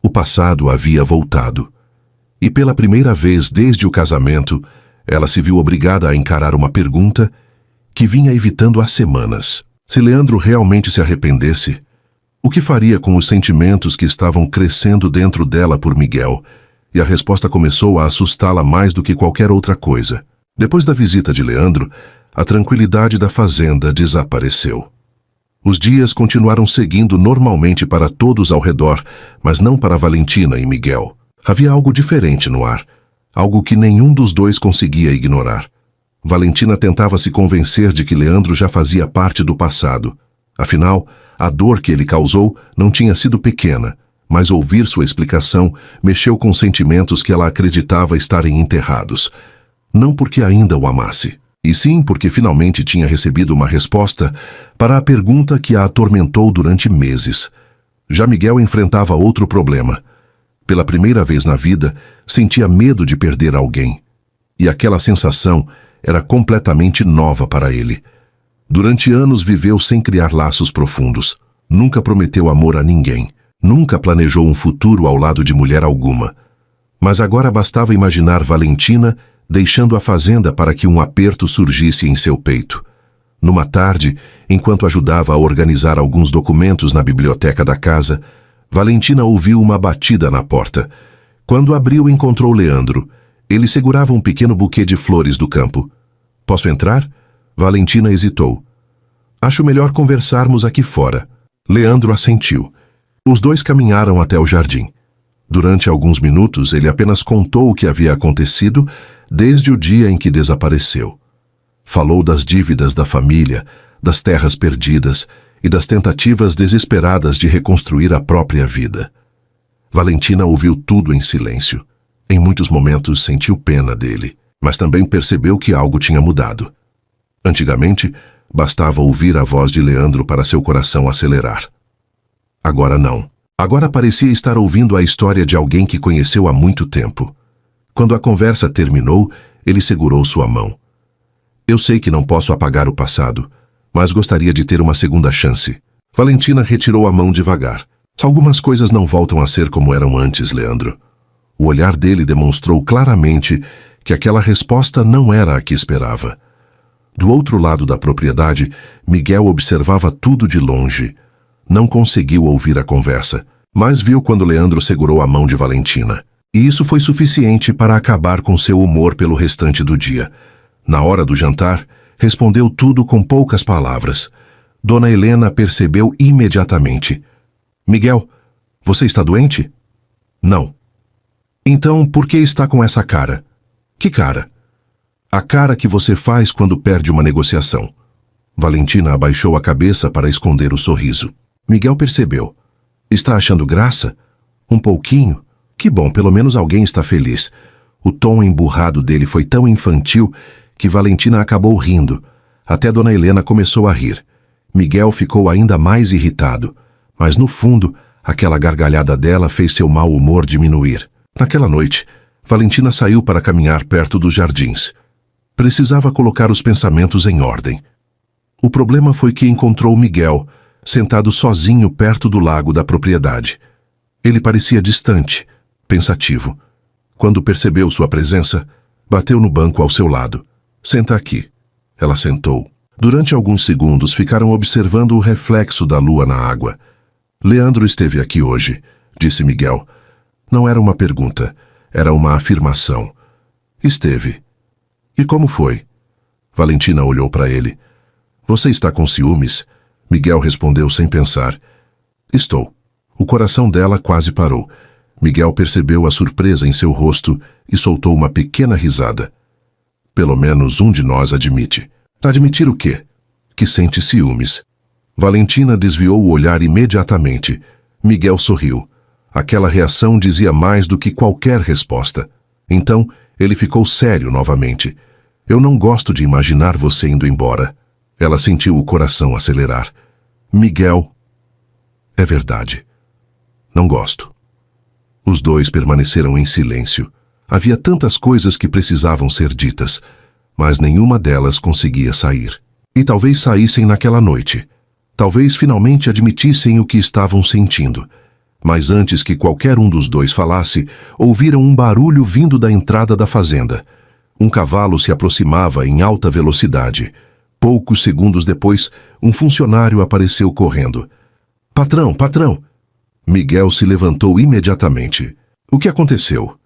O passado havia voltado. E pela primeira vez desde o casamento, ela se viu obrigada a encarar uma pergunta que vinha evitando há semanas. Se Leandro realmente se arrependesse, o que faria com os sentimentos que estavam crescendo dentro dela por Miguel? E a resposta começou a assustá-la mais do que qualquer outra coisa. Depois da visita de Leandro, a tranquilidade da fazenda desapareceu. Os dias continuaram seguindo normalmente para todos ao redor, mas não para Valentina e Miguel. Havia algo diferente no ar, algo que nenhum dos dois conseguia ignorar. Valentina tentava se convencer de que Leandro já fazia parte do passado. Afinal, a dor que ele causou não tinha sido pequena, mas ouvir sua explicação mexeu com sentimentos que ela acreditava estarem enterrados. Não porque ainda o amasse, e sim porque finalmente tinha recebido uma resposta para a pergunta que a atormentou durante meses. Já Miguel enfrentava outro problema. Pela primeira vez na vida, sentia medo de perder alguém. E aquela sensação era completamente nova para ele. Durante anos viveu sem criar laços profundos. Nunca prometeu amor a ninguém. Nunca planejou um futuro ao lado de mulher alguma. Mas agora bastava imaginar Valentina deixando a fazenda para que um aperto surgisse em seu peito. Numa tarde, enquanto ajudava a organizar alguns documentos na biblioteca da casa, Valentina ouviu uma batida na porta. Quando abriu, encontrou Leandro. Ele segurava um pequeno buquê de flores do campo. "Posso entrar?" Valentina hesitou. "Acho melhor conversarmos aqui fora." Leandro assentiu. Os dois caminharam até o jardim. Durante alguns minutos, ele apenas contou o que havia acontecido desde o dia em que desapareceu. Falou das dívidas da família, das terras perdidas e das tentativas desesperadas de reconstruir a própria vida. Valentina ouviu tudo em silêncio. Em muitos momentos sentiu pena dele, mas também percebeu que algo tinha mudado. Antigamente, bastava ouvir a voz de Leandro para seu coração acelerar. Agora não. Agora parecia estar ouvindo a história de alguém que conheceu há muito tempo. Quando a conversa terminou, ele segurou sua mão. "Eu sei que não posso apagar o passado, mas gostaria de ter uma segunda chance." Valentina retirou a mão devagar. "Algumas coisas não voltam a ser como eram antes, Leandro." O olhar dele demonstrou claramente que aquela resposta não era a que esperava. Do outro lado da propriedade, Miguel observava tudo de longe. Não conseguiu ouvir a conversa, mas viu quando Leandro segurou a mão de Valentina. E isso foi suficiente para acabar com seu humor pelo restante do dia. Na hora do jantar, respondeu tudo com poucas palavras. Dona Helena percebeu imediatamente. "Miguel, você está doente?" "Não." "Então, por que está com essa cara?" "Que cara?" "A cara que você faz quando perde uma negociação." Valentina abaixou a cabeça para esconder o sorriso. Miguel percebeu. "Está achando graça? Um pouquinho? Que bom, pelo menos alguém está feliz." O tom emburrado dele foi tão infantil que Valentina acabou rindo. Até Dona Helena começou a rir. Miguel ficou ainda mais irritado, mas no fundo, aquela gargalhada dela fez seu mau humor diminuir. Naquela noite, Valentina saiu para caminhar perto dos jardins. Precisava colocar os pensamentos em ordem. O problema foi que encontrou Miguel, sentado sozinho perto do lago da propriedade. Ele parecia distante, pensativo. Quando percebeu sua presença, bateu no banco ao seu lado. "Senta aqui." Ela sentou. Durante alguns segundos ficaram observando o reflexo da lua na água. "Leandro esteve aqui hoje", disse Miguel. Não era uma pergunta, era uma afirmação. "Esteve." "E como foi?" Valentina olhou para ele. "Você está com ciúmes?" Miguel respondeu sem pensar. "Estou." O coração dela quase parou. Miguel percebeu a surpresa em seu rosto e soltou uma pequena risada. "Pelo menos um de nós admite." "Admitir o quê?" "Que sente ciúmes." Valentina desviou o olhar imediatamente. Miguel sorriu. Aquela reação dizia mais do que qualquer resposta. Então, ele ficou sério novamente. "Eu não gosto de imaginar você indo embora." Ela sentiu o coração acelerar. "Miguel, é verdade. Não gosto." Os dois permaneceram em silêncio. Havia tantas coisas que precisavam ser ditas, mas nenhuma delas conseguia sair. E talvez saíssem naquela noite. Talvez finalmente admitissem o que estavam sentindo. Mas antes que qualquer um dos dois falasse, ouviram um barulho vindo da entrada da fazenda. Um cavalo se aproximava em alta velocidade. Poucos segundos depois, um funcionário apareceu correndo. Patrão, patrão! Miguel se levantou imediatamente. O que aconteceu?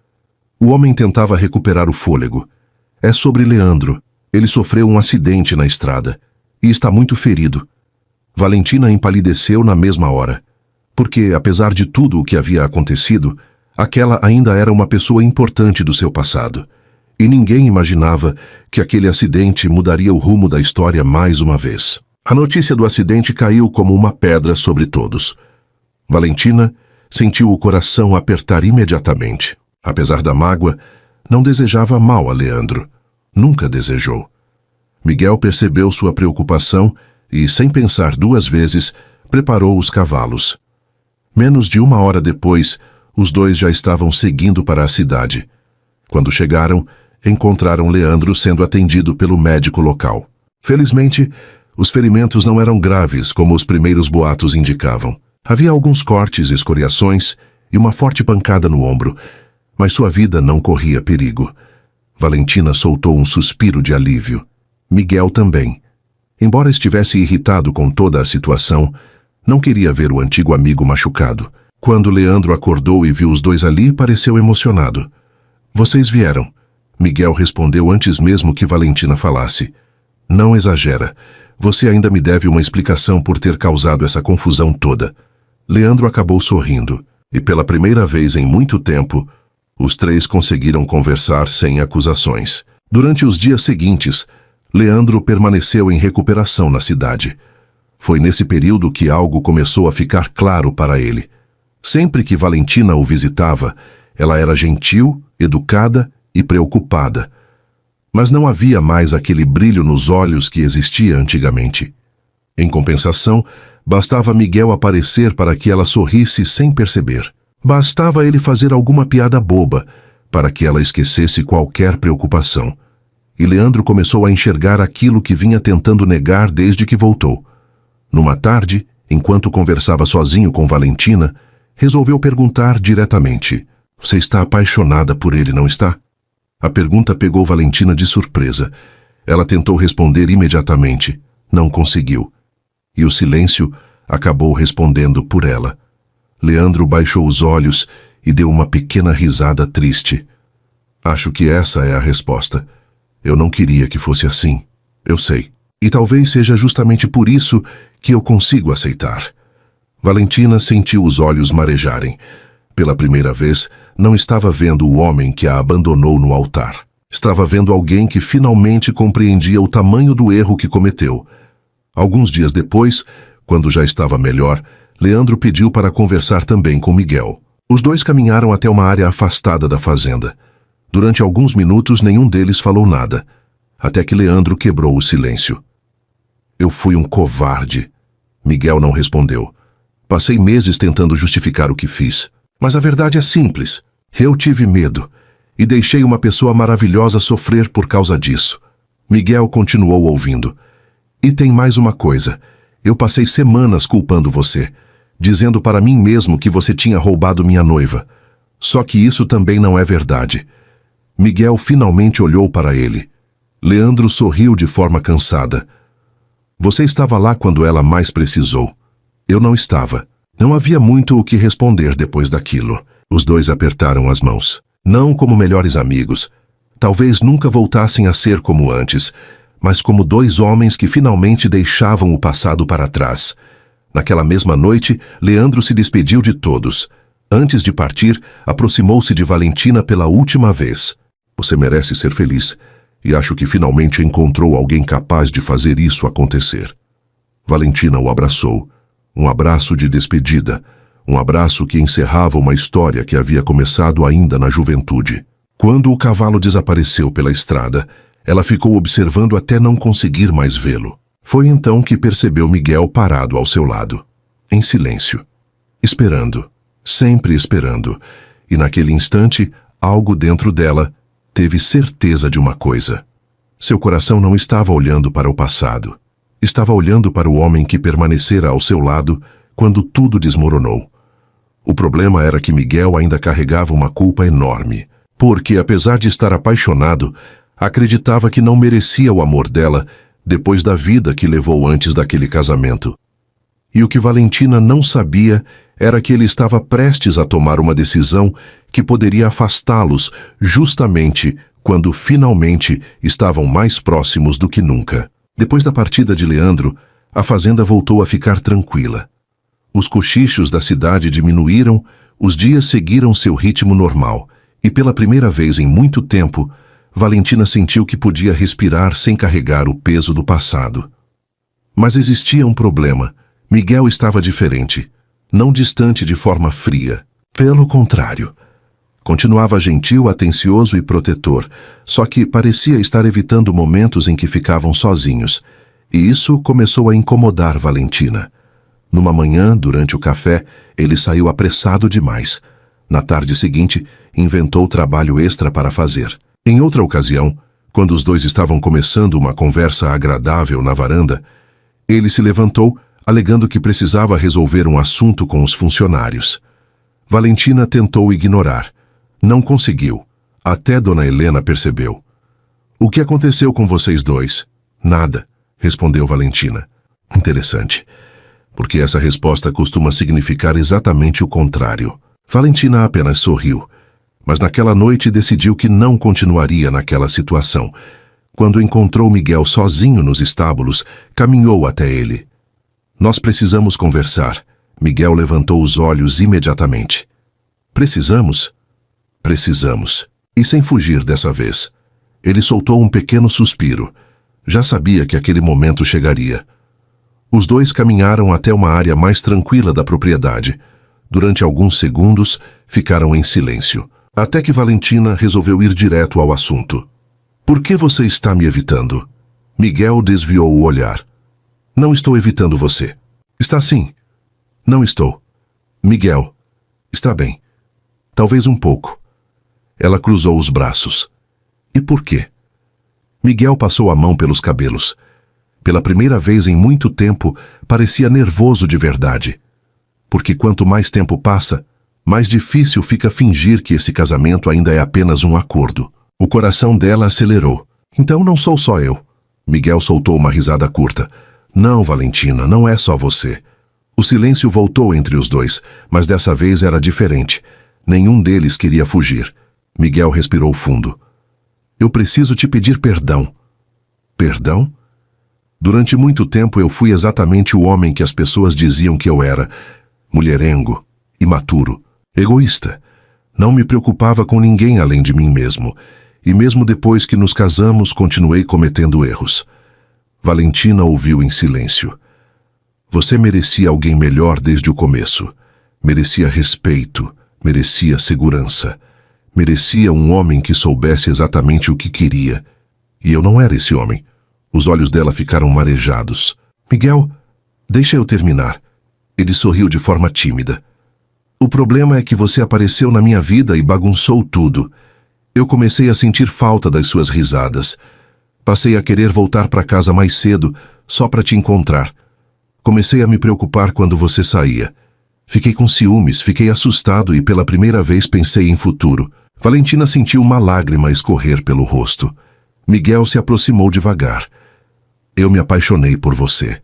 O homem tentava recuperar o fôlego. É sobre Leandro. Ele sofreu um acidente na estrada e está muito ferido. Valentina empalideceu na mesma hora, porque, apesar de tudo o que havia acontecido, aquela ainda era uma pessoa importante do seu passado. E ninguém imaginava que aquele acidente mudaria o rumo da história mais uma vez. A notícia do acidente caiu como uma pedra sobre todos. Valentina sentiu o coração apertar imediatamente. Apesar da mágoa, não desejava mal a Leandro. Nunca desejou. Miguel percebeu sua preocupação e, sem pensar duas vezes, preparou os cavalos. Menos de uma hora depois, os dois já estavam seguindo para a cidade. Quando chegaram, encontraram Leandro sendo atendido pelo médico local. Felizmente, os ferimentos não eram graves como os primeiros boatos indicavam. Havia alguns cortes, escoriações e uma forte pancada no ombro, mas sua vida não corria perigo. Valentina soltou um suspiro de alívio. Miguel também. Embora estivesse irritado com toda a situação, não queria ver o antigo amigo machucado. Quando Leandro acordou e viu os dois ali, pareceu emocionado. Vocês vieram. Miguel respondeu antes mesmo que Valentina falasse. Não exagera. Você ainda me deve uma explicação por ter causado essa confusão toda. Leandro acabou sorrindo, e pela primeira vez em muito tempo, os três conseguiram conversar sem acusações. Durante os dias seguintes, Leandro permaneceu em recuperação na cidade. Foi nesse período que algo começou a ficar claro para ele. Sempre que Valentina o visitava, ela era gentil, educada e preocupada. Mas não havia mais aquele brilho nos olhos que existia antigamente. Em compensação, bastava Miguel aparecer para que ela sorrisse sem perceber. Bastava ele fazer alguma piada boba para que ela esquecesse qualquer preocupação. E Leandro começou a enxergar aquilo que vinha tentando negar desde que voltou. Numa tarde, enquanto conversava sozinho com Valentina, resolveu perguntar diretamente: Você está apaixonada por ele, não está? A pergunta pegou Valentina de surpresa. Ela tentou responder imediatamente. Não conseguiu. E o silêncio acabou respondendo por ela. Leandro baixou os olhos e deu uma pequena risada triste. Acho que essa é a resposta. Eu não queria que fosse assim. Eu sei. E talvez seja justamente por isso que eu consigo aceitar. Valentina sentiu os olhos marejarem. Pela primeira vez, não estava vendo o homem que a abandonou no altar. Estava vendo alguém que finalmente compreendia o tamanho do erro que cometeu. Alguns dias depois, quando já estava melhor, Leandro pediu para conversar também com Miguel. Os dois caminharam até uma área afastada da fazenda. Durante alguns minutos, nenhum deles falou nada, até que Leandro quebrou o silêncio. Eu fui um covarde. Miguel não respondeu. Passei meses tentando justificar o que fiz. Mas a verdade é simples. Eu tive medo e deixei uma pessoa maravilhosa sofrer por causa disso. Miguel continuou ouvindo. E tem mais uma coisa. Eu passei semanas culpando você, dizendo para mim mesmo que você tinha roubado minha noiva. Só que isso também não é verdade. Miguel finalmente olhou para ele. Leandro sorriu de forma cansada. Você estava lá quando ela mais precisou. Eu não estava. Não havia muito o que responder depois daquilo. Os dois apertaram as mãos. Não como melhores amigos. Talvez nunca voltassem a ser como antes, mas como dois homens que finalmente deixavam o passado para trás. Naquela mesma noite, Leandro se despediu de todos. Antes de partir, aproximou-se de Valentina pela última vez. Você merece ser feliz, e acho que finalmente encontrou alguém capaz de fazer isso acontecer. Valentina o abraçou. Um abraço de despedida, um abraço que encerrava uma história que havia começado ainda na juventude. Quando o cavalo desapareceu pela estrada, ela ficou observando até não conseguir mais vê-lo. Foi então que percebeu Miguel parado ao seu lado, em silêncio, esperando, sempre esperando, e naquele instante, algo dentro dela teve certeza de uma coisa. Seu coração não estava olhando para o passado. Estava olhando para o homem que permanecera ao seu lado quando tudo desmoronou. O problema era que Miguel ainda carregava uma culpa enorme, porque, apesar de estar apaixonado, acreditava que não merecia o amor dela depois da vida que levou antes daquele casamento. E o que Valentina não sabia era que ele estava prestes a tomar uma decisão que poderia afastá-los justamente quando finalmente estavam mais próximos do que nunca. Depois da partida de Leandro, a fazenda voltou a ficar tranquila. Os cochichos da cidade diminuíram, os dias seguiram seu ritmo normal, e pela primeira vez em muito tempo, Valentina sentiu que podia respirar sem carregar o peso do passado. Mas existia um problema. Miguel estava diferente, não distante de forma fria. Pelo contrário, continuava gentil, atencioso e protetor, só que parecia estar evitando momentos em que ficavam sozinhos, e isso começou a incomodar Valentina. Numa manhã, durante o café, ele saiu apressado demais. Na tarde seguinte, inventou trabalho extra para fazer. Em outra ocasião, quando os dois estavam começando uma conversa agradável na varanda, ele se levantou, alegando que precisava resolver um assunto com os funcionários. Valentina tentou ignorar. Não conseguiu. Até Dona Helena percebeu. "O que aconteceu com vocês dois?" "Nada", respondeu Valentina. Interessante, porque essa resposta costuma significar exatamente o contrário. Valentina apenas sorriu, mas naquela noite decidiu que não continuaria naquela situação. Quando encontrou Miguel sozinho nos estábulos, caminhou até ele. "Nós precisamos conversar." Miguel levantou os olhos imediatamente. "Precisamos?" "Precisamos." E sem fugir dessa vez. Ele soltou um pequeno suspiro. Já sabia que aquele momento chegaria. Os dois caminharam até uma área mais tranquila da propriedade. Durante alguns segundos, ficaram em silêncio. Até que Valentina resolveu ir direto ao assunto. "Por que você está me evitando?" Miguel desviou o olhar. "Não estou evitando você." "Está sim." "Não estou." "Miguel, está bem. Talvez um pouco." Ela cruzou os braços. "E por quê?" Miguel passou a mão pelos cabelos. Pela primeira vez em muito tempo, parecia nervoso de verdade. Porque quanto mais tempo passa, mais difícil fica fingir que esse casamento ainda é apenas um acordo. O coração dela acelerou. "Então não sou só eu." Miguel soltou uma risada curta. "Não, Valentina, não é só você." O silêncio voltou entre os dois, mas dessa vez era diferente. Nenhum deles queria fugir. Miguel respirou fundo. "Eu preciso te pedir perdão." "Perdão?" "Durante muito tempo eu fui exatamente o homem que as pessoas diziam que eu era. Mulherengo, imaturo, egoísta. Não me preocupava com ninguém além de mim mesmo. E mesmo depois que nos casamos, continuei cometendo erros." Valentina ouviu em silêncio. "Você merecia alguém melhor desde o começo. Merecia respeito, merecia segurança. Merecia um homem que soubesse exatamente o que queria. E eu não era esse homem." Os olhos dela ficaram marejados. "Miguel, deixa eu terminar." Ele sorriu de forma tímida. "O problema é que você apareceu na minha vida e bagunçou tudo. Eu comecei a sentir falta das suas risadas. Passei a querer voltar para casa mais cedo, só para te encontrar. Comecei a me preocupar quando você saía. Fiquei com ciúmes, fiquei assustado e pela primeira vez pensei em futuro." Valentina sentiu uma lágrima escorrer pelo rosto. Miguel se aproximou devagar. "Eu me apaixonei por você."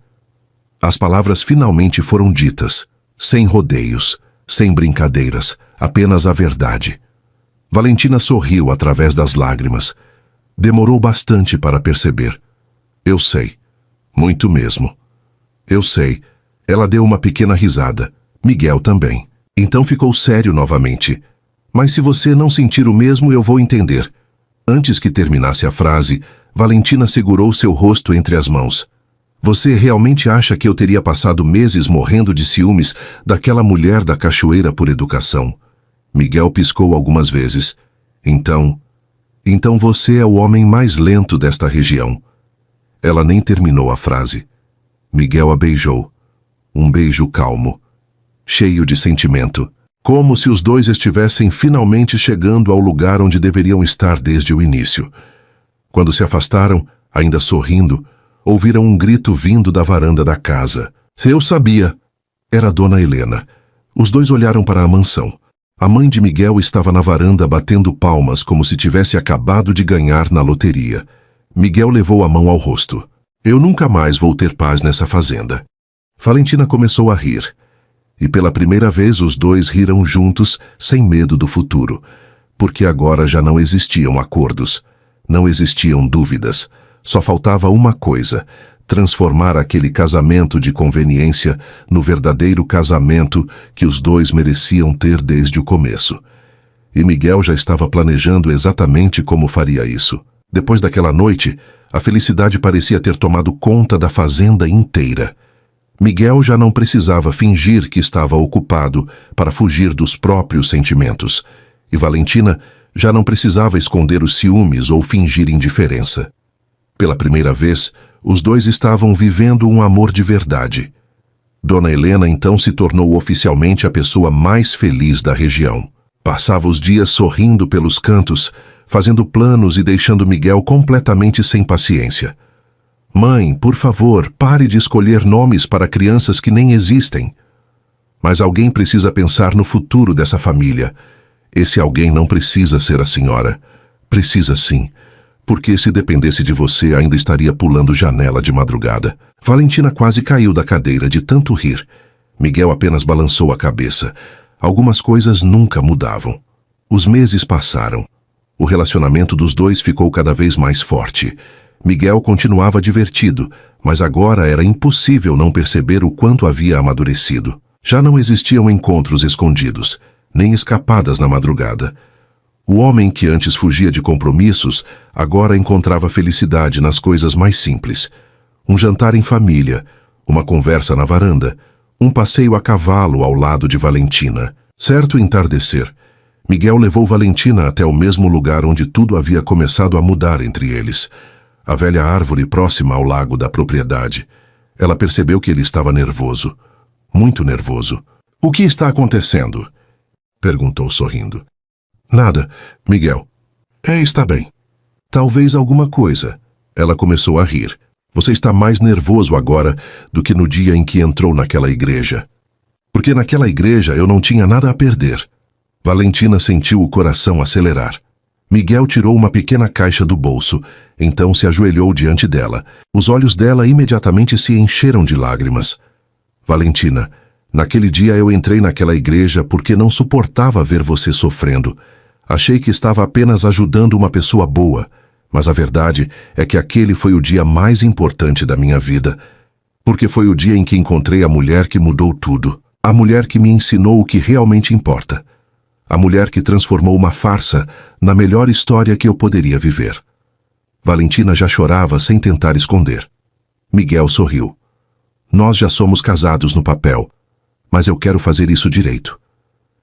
As palavras finalmente foram ditas, sem rodeios, sem brincadeiras, apenas a verdade. Valentina sorriu através das lágrimas. Demorou bastante para perceber. "Eu sei. Muito mesmo." "Eu sei." Ela deu uma pequena risada. Miguel também. Então ficou sério novamente. "Mas se você não sentir o mesmo, eu vou entender." Antes que terminasse a frase, Valentina segurou seu rosto entre as mãos. "Você realmente acha que eu teria passado meses morrendo de ciúmes daquela mulher da cachoeira por educação?" Miguel piscou algumas vezes. Então você é o homem mais lento desta região." Ela nem terminou a frase. Miguel a beijou. Um beijo calmo, cheio de sentimento. Como se os dois estivessem finalmente chegando ao lugar onde deveriam estar desde o início. Quando se afastaram, ainda sorrindo, ouviram um grito vindo da varanda da casa. "Eu sabia!" Era Dona Helena. Os dois olharam para a mansão. A mãe de Miguel estava na varanda batendo palmas como se tivesse acabado de ganhar na loteria. Miguel levou a mão ao rosto. Eu nunca mais vou ter paz nessa fazenda. Valentina começou a rir. E pela primeira vez os dois riram juntos, sem medo do futuro. Porque agora já não existiam acordos. Não existiam dúvidas. Só faltava uma coisa: transformar aquele casamento de conveniência no verdadeiro casamento que os dois mereciam ter desde o começo. E Miguel já estava planejando exatamente como faria isso. Depois daquela noite, a felicidade parecia ter tomado conta da fazenda inteira. Miguel já não precisava fingir que estava ocupado para fugir dos próprios sentimentos. E Valentina já não precisava esconder os ciúmes ou fingir indiferença. Pela primeira vez, os dois estavam vivendo um amor de verdade. Dona Helena então se tornou oficialmente a pessoa mais feliz da região. Passava os dias sorrindo pelos cantos, fazendo planos e deixando Miguel completamente sem paciência. Mãe, por favor, pare de escolher nomes para crianças que nem existem. Mas alguém precisa pensar no futuro dessa família. Esse alguém não precisa ser a senhora. Precisa sim. Porque se dependesse de você, ainda estaria pulando janela de madrugada. Valentina quase caiu da cadeira de tanto rir. Miguel apenas balançou a cabeça. Algumas coisas nunca mudavam. Os meses passaram. O relacionamento dos dois ficou cada vez mais forte. Miguel continuava divertido, mas agora era impossível não perceber o quanto havia amadurecido. Já não existiam encontros escondidos, nem escapadas na madrugada. O homem que antes fugia de compromissos, agora encontrava felicidade nas coisas mais simples. Um jantar em família, uma conversa na varanda, um passeio a cavalo ao lado de Valentina. Certo entardecer, Miguel levou Valentina até o mesmo lugar onde tudo havia começado a mudar entre eles. A velha árvore próxima ao lago da propriedade. Ela percebeu que ele estava nervoso. Muito nervoso. — O que está acontecendo? Perguntou sorrindo. — Nada, Miguel. Está bem. Talvez alguma coisa. Ela começou a rir. Você está mais nervoso agora do que no dia em que entrou naquela igreja. Porque naquela igreja eu não tinha nada a perder. Valentina sentiu o coração acelerar. Miguel tirou uma pequena caixa do bolso, então se ajoelhou diante dela. Os olhos dela imediatamente se encheram de lágrimas. Valentina, naquele dia eu entrei naquela igreja porque não suportava ver você sofrendo. Achei que estava apenas ajudando uma pessoa boa, mas a verdade é que aquele foi o dia mais importante da minha vida. Porque foi o dia em que encontrei a mulher que mudou tudo. A mulher que me ensinou o que realmente importa. A mulher que transformou uma farsa na melhor história que eu poderia viver. Valentina já chorava sem tentar esconder. Miguel sorriu. Nós já somos casados no papel, mas eu quero fazer isso direito.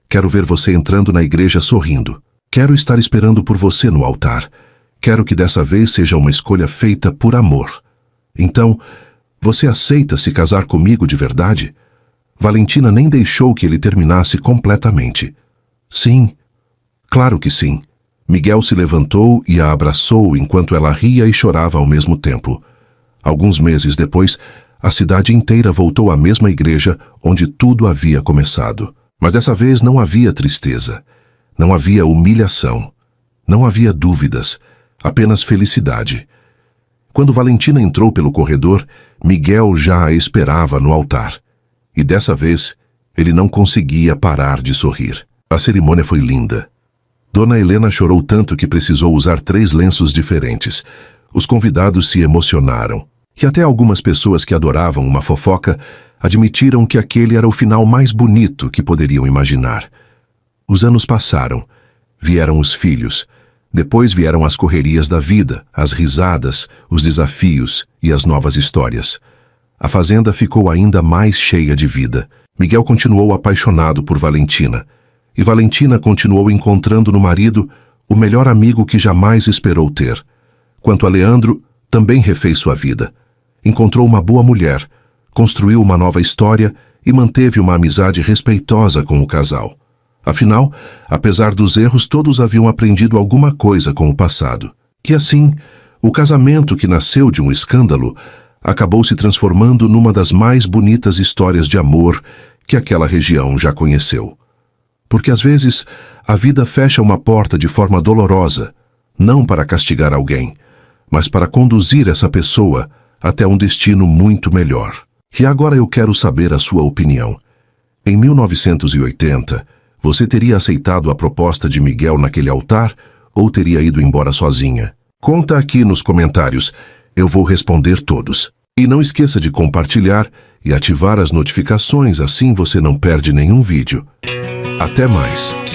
Quero ver você entrando na igreja sorrindo. Quero estar esperando por você no altar. Quero que dessa vez seja uma escolha feita por amor. Então, você aceita se casar comigo de verdade? Valentina nem deixou que ele terminasse completamente. Sim, claro que sim. Miguel se levantou e a abraçou enquanto ela ria e chorava ao mesmo tempo. Alguns meses depois, a cidade inteira voltou à mesma igreja onde tudo havia começado. Mas dessa vez não havia tristeza, não havia humilhação, não havia dúvidas, apenas felicidade. Quando Valentina entrou pelo corredor, Miguel já a esperava no altar. E dessa vez, ele não conseguia parar de sorrir. A cerimônia foi linda. Dona Helena chorou tanto que precisou usar 3 lenços diferentes. Os convidados se emocionaram. E até algumas pessoas que adoravam uma fofoca admitiram que aquele era o final mais bonito que poderiam imaginar. Os anos passaram. Vieram os filhos. Depois vieram as correrias da vida, as risadas, os desafios e as novas histórias. A fazenda ficou ainda mais cheia de vida. Miguel continuou apaixonado por Valentina. E Valentina continuou encontrando no marido o melhor amigo que jamais esperou ter. Quanto a Leandro, também refez sua vida. Encontrou uma boa mulher, construiu uma nova história e manteve uma amizade respeitosa com o casal. Afinal, apesar dos erros, todos haviam aprendido alguma coisa com o passado. E assim, o casamento que nasceu de um escândalo acabou se transformando numa das mais bonitas histórias de amor que aquela região já conheceu. Porque às vezes a vida fecha uma porta de forma dolorosa, não para castigar alguém, mas para conduzir essa pessoa até um destino muito melhor. E agora eu quero saber a sua opinião. Em 1980, você teria aceitado a proposta de Miguel naquele altar ou teria ido embora sozinha? Conta aqui nos comentários, eu vou responder todos. E não esqueça de compartilhar e ativar as notificações, assim você não perde nenhum vídeo. Até mais!